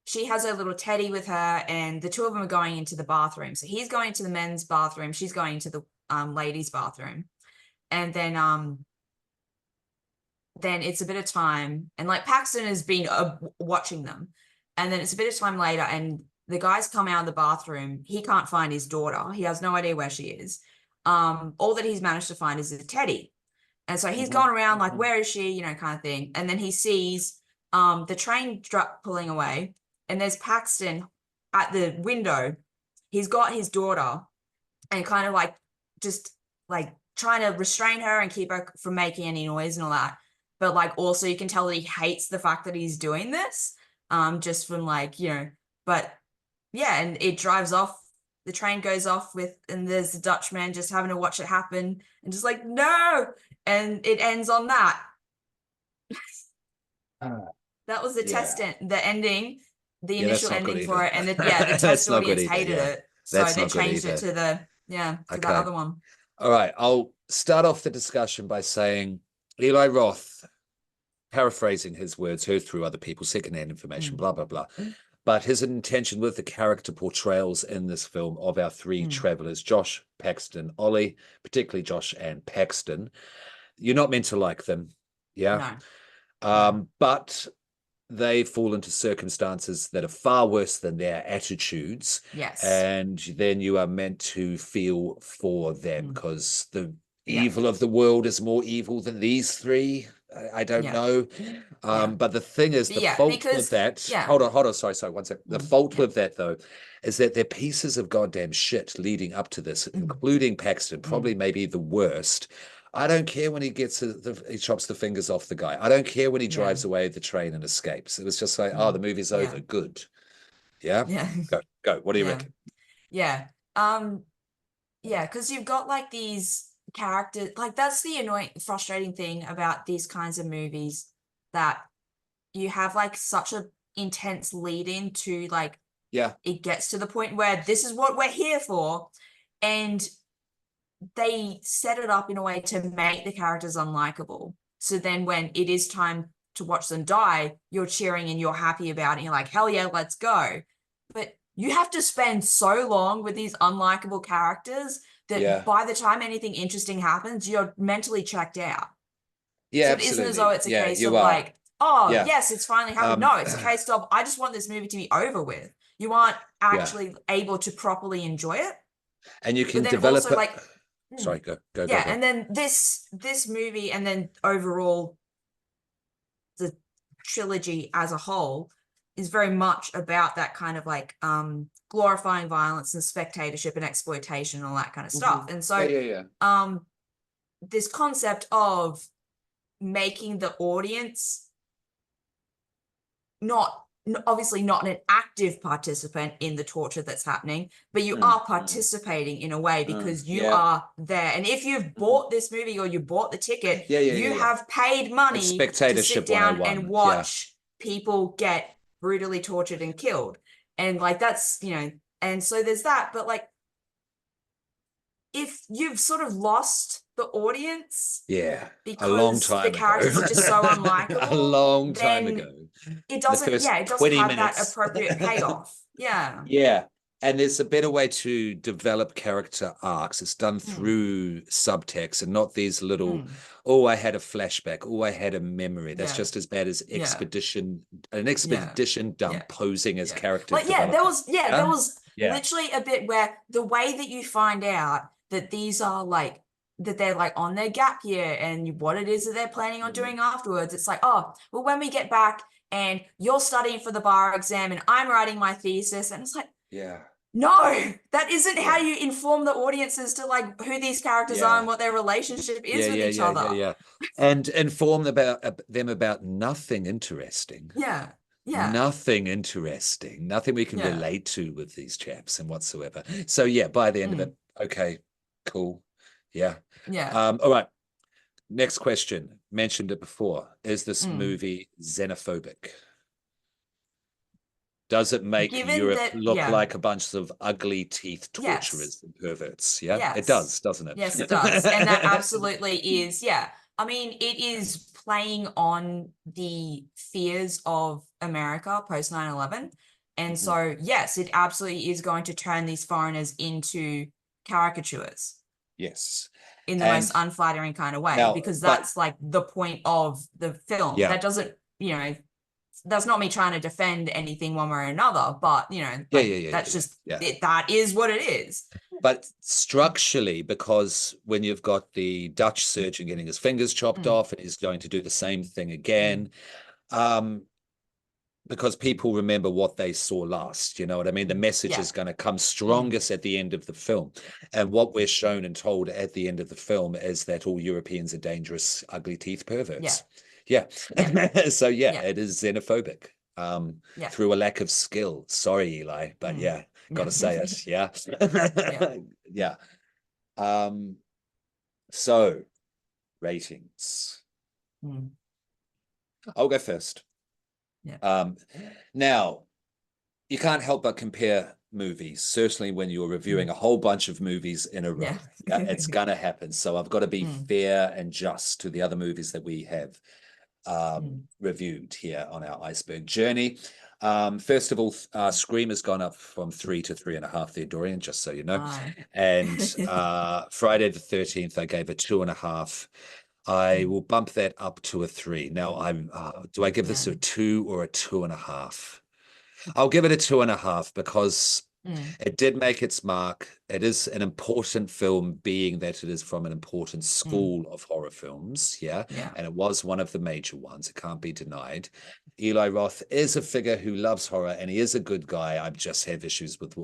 she has her little teddy with her, and the two of them are going into the bathroom. So he's going to the men's bathroom, she's going to the ladies' bathroom. And then it's a bit of time, and like Paxton has been watching them, and then it's a bit of time later, and the guys come out of the bathroom. He can't find his daughter. He has no idea where she is. All that he's managed to find is a teddy. And so he's gone around like, where is she? Kind of thing. And then he sees the train pulling away, and there's Paxton at the window. He's got his daughter and kind of like just like trying to restrain her and keep her from making any noise and all that. But like also you can tell that he hates the fact that he's doing this, just from like, but yeah, and it drives off the train goes off and there's the Dutchman just having to watch it happen and just like, no, and it ends on that. That was the the ending, the initial ending for it, and the test audience hated it, so they changed it to the that other one. All right, I'll start off the discussion by saying Eli Roth, paraphrasing his words heard through other people, secondhand information, blah blah blah. But his intention with the character portrayals in this film of our three travelers, Josh, Paxton, Ollie, particularly Josh and Paxton, you're not meant to like them, but they fall into circumstances that are far worse than their attitudes. Yes. And then you are meant to feel for them because the evil of the world is more evil than these three. I don't know. But the thing is, the fault with that, hold on, sorry, one sec. The fault with that, though, is that they're pieces of goddamn shit leading up to this, including Paxton, probably maybe the worst. I don't care when he gets he chops the fingers off the guy. I don't care when he drives away the train and escapes. It was just like, oh, the movie's over. Good. Yeah. Go. What do you reckon? Yeah. Because you've got like these characters, like that's the annoying, frustrating thing about these kinds of movies, that you have like such a intense lead in to like, it gets to the point where this is what we're here for, and they set it up in a way to make the characters unlikable. So then when it is time to watch them die, you're cheering and you're happy about it. And you're like, hell yeah, let's go. But you have to spend so long with these unlikable characters that by the time anything interesting happens, you're mentally checked out. Yeah, so absolutely. It isn't as though it's a case of like, yes, it's finally happened. No, it's a case of, I just want this movie to be over with. You aren't actually able to properly enjoy it. And you can develop also, like, sorry, go. And then this movie, and then overall the trilogy as a whole, is very much about that kind of like glorifying violence and spectatorship and exploitation and all that kind of stuff. And so this concept of making the audience obviously not an active participant in the torture that's happening, but you are participating in a way because you are there. And if you've bought this movie or you bought the ticket, you have paid money to sit down and watch people get brutally tortured and killed. And like, that's, and so there's that. But like, if you've sort of lost the audience, because a long time the characters are just so unlikable, a long time ago, it doesn't have that appropriate payoff. And there's a better way to develop character arcs. It's done through subtext and not these little I had a flashback, I had a memory. That's just as bad as an expedition dump posing as character there was literally a bit where the way that you find out that these are like, that they're like on their gap year and what it is that they're planning on doing afterwards. It's like, oh, well, when we get back and you're studying for the bar exam and I'm writing my thesis, and it's like, no, that isn't how you inform the audiences to like who these characters are and what their relationship is with each other. And inform them about nothing interesting. Nothing interesting, nothing we can relate to with these chaps and whatsoever. So by the end of it, okay, cool. All right, next question. Mentioned it before. Is this movie xenophobic? Does it make Europe look like a bunch of ugly teeth torturers and perverts? It does, doesn't it? Yes, it does. And that absolutely is. I mean, it is playing on the fears of America post 9/11. And so, yes, it absolutely is going to turn these foreigners into caricatures. Yes. In the most unflattering kind of way, because that's like the point of the film. That doesn't, that's not me trying to defend anything one way or another, but that's just that is what it is. But structurally, because when you've got the Dutch surgeon getting his fingers chopped off and he's going to do the same thing again, because people remember what they saw last, you know what I mean? The message is going to come strongest at the end of the film. And what we're shown and told at the end of the film is that all Europeans are dangerous, ugly teeth perverts. So it is xenophobic through a lack of skill. Sorry, Eli, but Got to say it. Yeah. Yeah. Yeah. So ratings. Mm. I'll go first. Yeah. Now, you can't help but compare movies, certainly when you're reviewing a whole bunch of movies in a row. Yeah. Yeah, it's gonna happen. So I've got to be Mm. fair and just to the other movies that we have Mm. reviewed here on our iceberg journey. First of all, Scream has gone up from 3 to 3.5 there, Dorian, just so you know. Aye. And Friday the 13th, I gave a 2.5. I will bump that up to a 3. Now, do I give this a 2 or a 2.5? I'll give it a 2.5 because it did make its mark. It is an important film, being that it is from an important school of horror films. Yeah. Yeah. And it was one of the major ones. It can't be denied. Eli Roth is a figure who loves horror, and he is a good guy. I just have issues with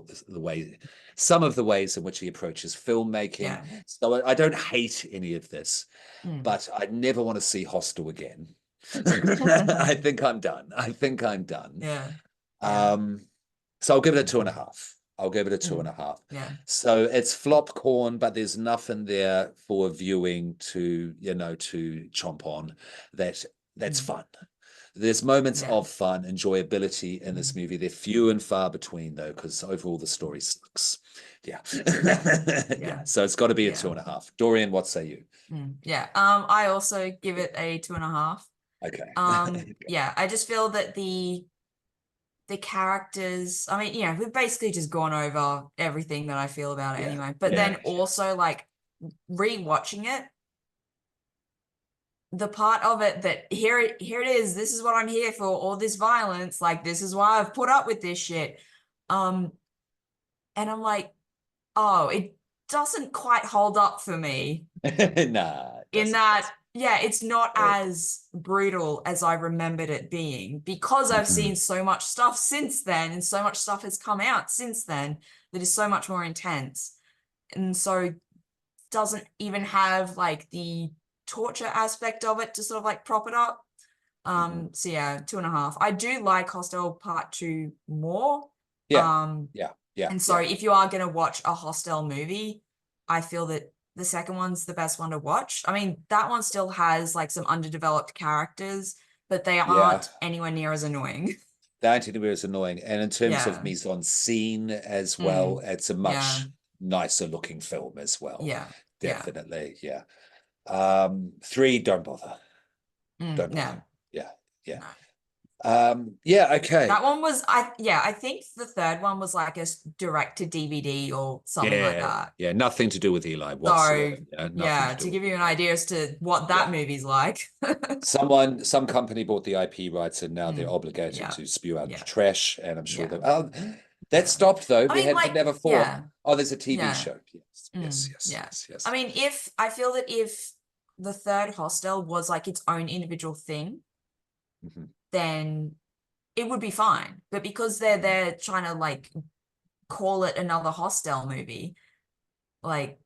some of the ways in which he approaches filmmaking. Yeah. So I don't hate any of this, Mm. but I never want to see Hostel again. I think I'm done. Yeah. So I'll give it a 2.5. I'll give it a 2.5. Yeah. So it's flop corn, but there's nothing there for viewing to chomp on. That's fun. There's moments of fun, enjoyability in this movie. They're few and far between, though, because overall the story sucks. Yeah. Yeah. So it's got to be a 2.5. Dorian, what say you? Yeah. I also give it a 2.5. Okay. Yeah, I just feel that the characters, I mean, we've basically just gone over everything that I feel about it anyway. But then also like rewatching it, the part of it that here it is, this is what I'm here for, all this violence, like this is why I've put up with this shit. And I'm like, oh, it doesn't quite hold up for me. Nah, in that, it's not as brutal as I remembered it being, because I've seen so much stuff since then, and so much stuff has come out since then that is so much more intense. And so doesn't even have like the torture aspect of it to sort of like prop it up. So yeah, 2.5. I do like Hostel Part 2 more. And so if you are going to watch a Hostel movie, I feel that the second one's the best one to watch. I mean, that one still has like some underdeveloped characters, but they aren't anywhere near as annoying. They aren't anywhere as annoying. And in terms of mise en scene as well, it's a much nicer looking film as well. Yeah. Definitely. Yeah. 3, don't bother. Don't bother. Yeah. No. Okay. That one was, I think the third one was like a direct to DVD or something like that. Yeah, nothing to do with Eli whatsoever. So, to give you an idea as to what that movie's like. Some company bought the IP rights, and now they're obligated to spew out trash, and I'm sure that stopped though. We had never thought, there's a TV show. Yes. I mean, I feel that if the third Hostel was like its own individual thing, then it would be fine. But because they're trying to like call it another Hostel movie, like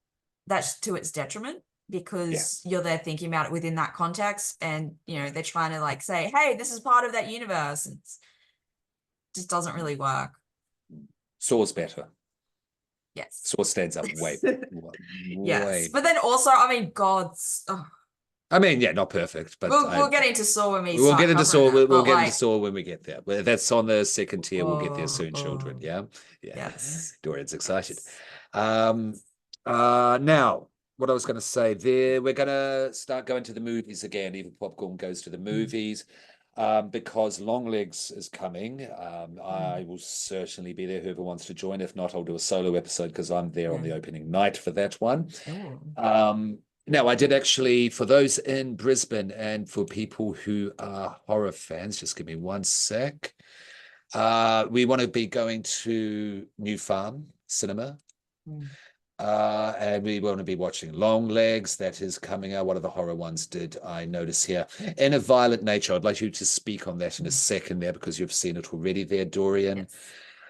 that's to its detriment, because you're there thinking about it within that context, and they're trying to like say, hey, this is part of that universe, and it just doesn't really work. Saw's better. Yes. Saw stands up way. Yes. But then also, I mean, God's. I mean, not perfect, but we'll get into Saw when we'll get into Saw. We'll get into Saw when we get there. But that's on the second tier. We'll get there soon, children. Yeah. Yes. Dorian's excited. Now, what I was going to say there, we're going to start going to the movies again. Even Popcorn goes to the movies because Longlegs is coming. I will certainly be there. Whoever wants to join. If not, I'll do a solo episode because I'm there on the opening night for that one. Now, I did actually, for those in Brisbane and for people who are horror fans, just give me one sec. We want to be going to New Farm Cinema. And we want to be watching Longlegs. That is coming out. One of the horror ones did I notice here. In a Violent Nature. I'd like you to speak on that in a second there because you've seen it already there, Dorian.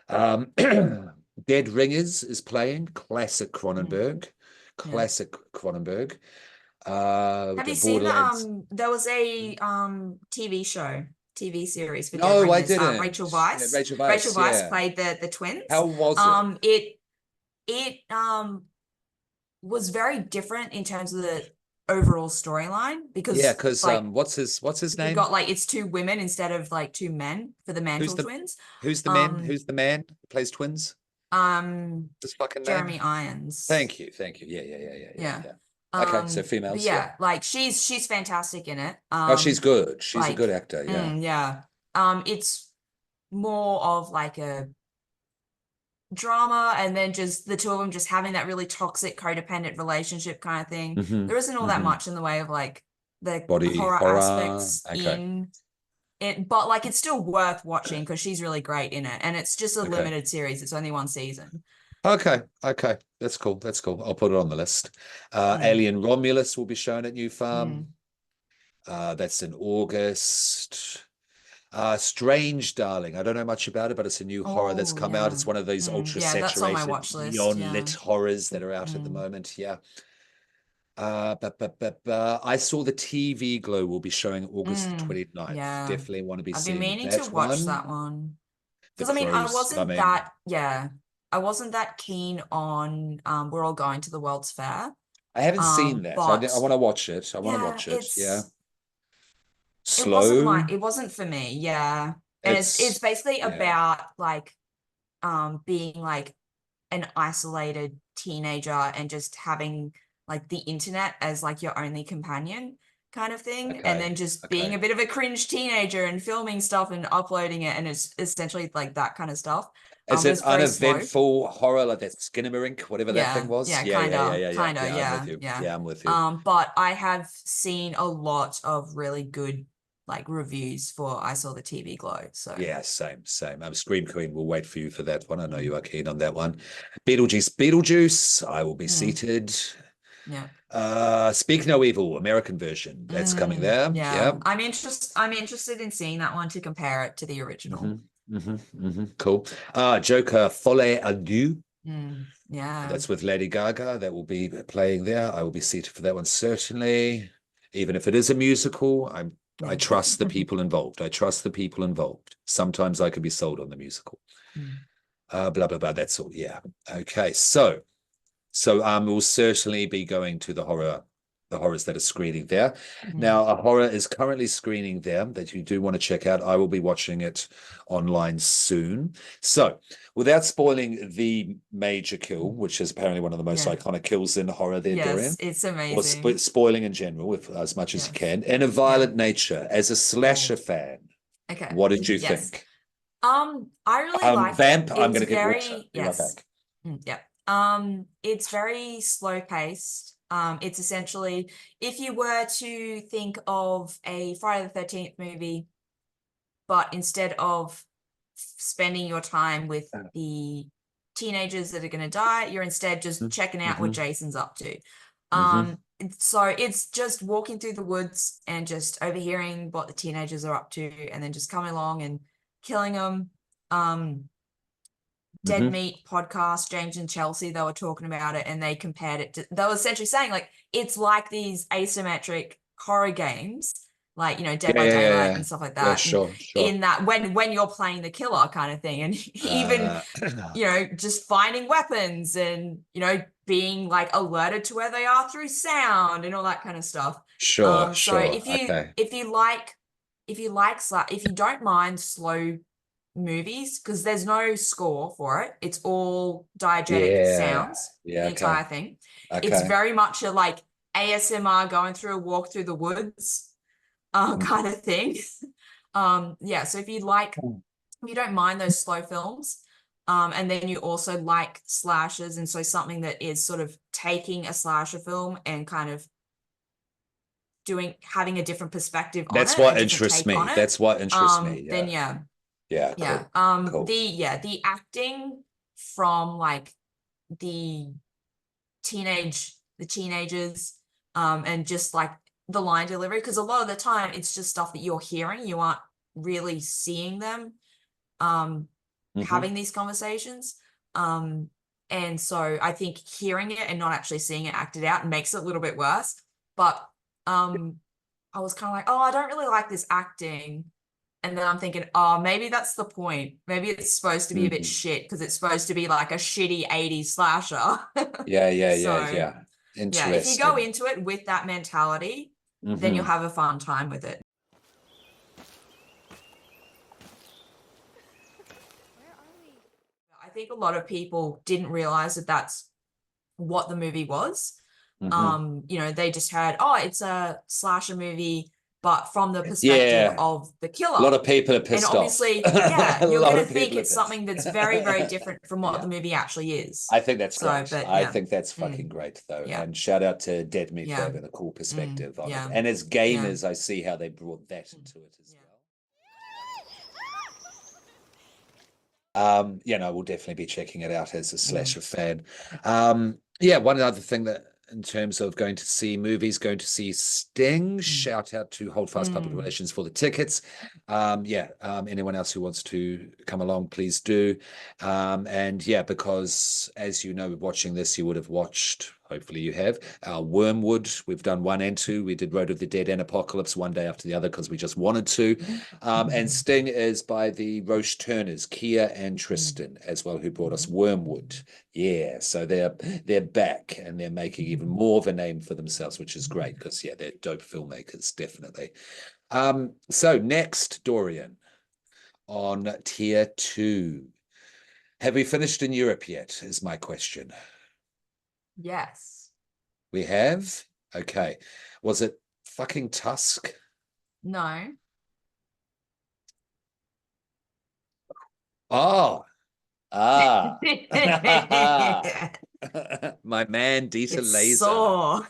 Dead Ringers is playing. Classic Cronenberg. Have you seen there was a TV show TV series for No, Debra I is Rachel didn't. Yeah, Weisz. Rachel Rachel Weisz, Weisz yeah. played the twins. How was it? It was very different in terms of the overall storyline Yeah, because because like what's his you've name? got like it's two women instead of like two men for the Who's Mantle the twins. who's the man? Um, Who's the man who plays twins? um, His fucking name? Jeremy Irons. Thank you, thank you. Yeah, yeah, yeah, yeah, yeah, Yeah. yeah. Okay, so But females, yeah. yeah, like she's fantastic in it. Oh, she's good. She's a good Like, actor, yeah. yeah. It's more of like a drama and then just the two of them just having that really toxic codependent relationship kind of thing. hmm There isn't all that hmm much in the way of like the Body horror horror. aspects Okay, in it, but like it's still worth watching because she's really great in it. And it's just a okay. limited series. It's only one season. Okay, okay. That's cool. That's cool. I'll put it on the list. Mm, Alien Romulus will be shown at New Farm. mm. That's in August. Strange Darling. I don't know much about it, but it's a new horror that's Oh come out. yeah. It's one of those Mm, yeah, that's on my ultra-saturated, watch list. Yeah. neon-lit horrors that are out at the Mm, moment. Yeah. I saw the TV Glow will be showing August the mm. 29th. Yeah. Definitely want to be I've been seeing meaning to that watch one. that one. The Because I mean, I Crows. I wasn't mean, that, yeah, I wasn't that keen on We're All Going to the World's Fair. I haven't seen that. I But want to watch it. I want to yeah, watch it. Yeah. it Slow. wasn't for me, yeah. And it's It's, basically yeah. about like being like an isolated teenager and just having like the internet as like your only companion kind of thing, and Okay. then just being Okay. a bit of a cringe teenager and filming stuff and uploading it, and it's essentially like that kind of stuff. Is But it it's very slow. uneventful horror like that Skinamarink, whatever that thing Yeah, was? yeah, Yeah, yeah, yeah, kinda, yeah, yeah. kinda, Yeah, I'm with yeah, you. yeah. Yeah, I'm with you. But I have seen a lot of really good like reviews for I Saw the TV Glow. So Yeah, same, same. Scream Queen will wait for you for that one. I know mm, you are keen on that one. Beetlejuice. I will be mm, seated. yeah. Speak No Evil, American version. That's coming there. Yeah. Yeah. I'm interested in seeing that one to compare it to the hmm original. Cool. Joker Folle à Deux. Yeah. That's with Lady Gaga. That will be playing there. I will be seated for that one, certainly. Even if it is a musical, I Yeah. trust the people involved. I trust the people involved. Sometimes I could be sold on the musical. Mm, Blah blah blah. That's all. Yeah. Okay. So we'll certainly be going to the horrors that are screening there. mm, Now, a horror is currently screening there that you do want to check out. I will be watching it online soon. So, without spoiling the major kill, which is apparently one of the most yeah. iconic kills in horror there, Yes, Dorian, it's or amazing. spoiling in general, if as much as you Yes. can, in a Yeah. violent nature, as a Oh, slasher fan, okay. what did you Yes. think? I really like it. Vamp, I'm It's going to get water. very, Be right yes. back. Yeah. It's very slow paced. It's essentially if you were to think of a Friday the 13th movie, but instead of spending your time with the teenagers that are going to die, you're instead just checking out what Mm-hmm. Jason's up to. Mm-hmm. So it's just walking through the woods and just overhearing what the teenagers are up to, and then just coming along and killing them. Dead Mm-hmm. Meat podcast, James and Chelsea, they were talking about it and they compared it to, they were essentially saying like it's like these asymmetric horror games, like Dead Yeah, by yeah, yeah, Daylight yeah. and stuff like Yeah, that. And sure, sure. in that when you're playing the killer kind of thing, and even Uh, just finding weapons and being like alerted to where they are through sound and all that kind of stuff. sure, So sure. Okay. if you don't mind slow movies, because there's no score for it, it's all diegetic Yeah. sounds, Yeah, the okay. entire thing. It's Okay. very much a like ASMR going through a walk through the woods kind of thing. Yeah, so if you don't mind those slow films, and then you also like slashers, and so something that is sort of taking a slasher film and kind of having a different perspective on That's it, a what different interests take on me. it, That's what interests me. then Yeah. yeah. Yeah, Yeah. cool. Cool. The acting from like the teenagers, and just like the line delivery, because a lot of the time it's just stuff that you're hearing, you aren't really seeing them hmm having these conversations. And so I think hearing it and not actually seeing it acted out makes it a little bit worse. But I was kind of like, oh, I don't really like this acting. And then I'm thinking, oh, maybe that's the point. Maybe it's supposed to be a bit shit because it's supposed to be like a shitty 80s slasher. So, Yeah. yeah, if you go Interesting. into it with that mentality, then you'll have a fun time with it. I think a lot of people didn't realize that that's what the movie was. You know, they just heard, oh, it's a slasher movie, but from the perspective Yeah. of the killer. A lot of people are And pissed off. obviously, yeah, A you're lot going of to think people are it's pissed. something that's very, very different from what Yeah. the movie actually is. I think that's So, great. but I yeah. think that's fucking great, though. Yeah. And shout out to Dead Meat Yeah. having a cool perspective on yeah. it. And as gamers, I see how they brought that into it as well. You know, we'll definitely be checking it out as a slasher fan. Yeah, one other thing that in terms of going to see movies, going to see Sting, shout out to Holdfast Public Relations for the tickets. Anyone else who wants to come along, please do. And yeah, because as you know, watching this, you would have watched, hopefully you have, Wormwood. We've done 1 and 2. We did Road of the Dead and Apocalypse one day after the other because we just wanted to. And Sting is by the Roche Turners, Kia and Tristan, as well, who brought us Wormwood. Yeah, so they're back and they're making even more of a name for themselves, which is great because yeah, they're dope filmmakers, definitely. So next, Dorian, on tier 2. Have we finished in Europe yet? Is my question. Yes. We have? Okay. Was it fucking Tusk? No. Oh. My man, Dieter It's Laser. Saw.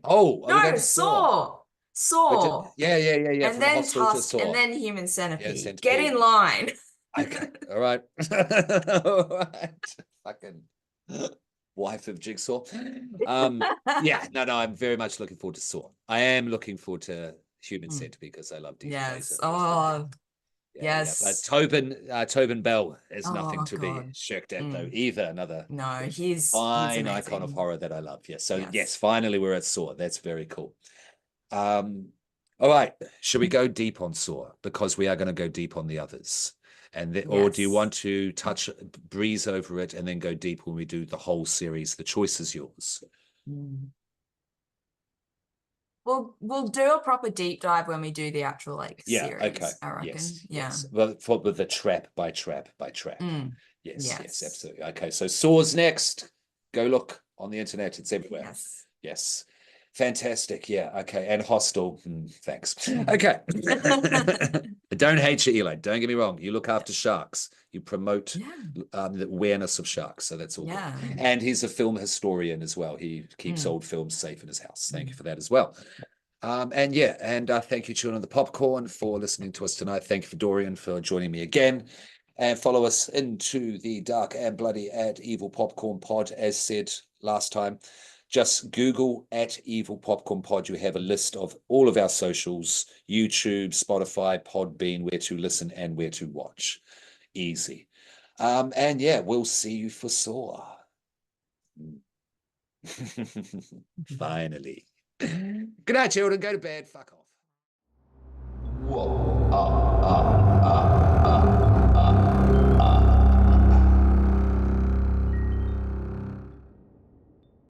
Oh, are we No, going to Saw? Saw. Yeah. And From then Hostel to Tusk, Saw. and then Human Centipede. Centipede. Get in line. Okay. All right. All right. Fucking wife of Jigsaw. Yeah, no, I'm very much looking forward to Saw. I am looking forward to Human Centipede because I love Dieter Laser. Oh, Yeah, yes. but Tobin Bell is nothing to be shirked at, though, either. Another he's fine amazing. icon of horror that I love. Yes. So yes, finally we're at Saw. That's very cool. All right. Should we go deep on Saw? Because we are going to go deep on the others. Or do you want to breeze over it and then go deep when we do the whole series? The choice is yours. We'll do a proper deep dive when we do the actual series. Okay. I reckon. Yes. Well, with the trap by trap. Yes, absolutely. Okay, so Saw's next. Go look on the internet. It's everywhere. Yes. Fantastic. Yeah. Okay. And Hostel. Thanks. Okay. Don't hate you, Eli. Don't get me wrong. You look after sharks. You promote the awareness of sharks. So that's all good. And he's a film historian as well. He keeps old films safe in his house. Thank you for that as well. And thank you, Children of the Popcorn, for listening to us tonight. Thank you for Dorian for joining me again. And follow us into the dark and bloody at Evil Popcorn Pod, as said last time. Just Google at Evil Popcorn Pod. You have a list of all of our socials, YouTube, Spotify, Podbean, where to listen and where to watch. Easy. And yeah, we'll see you for Saw. Finally. Good night, children. Go to bed. Fuck off. Whoa.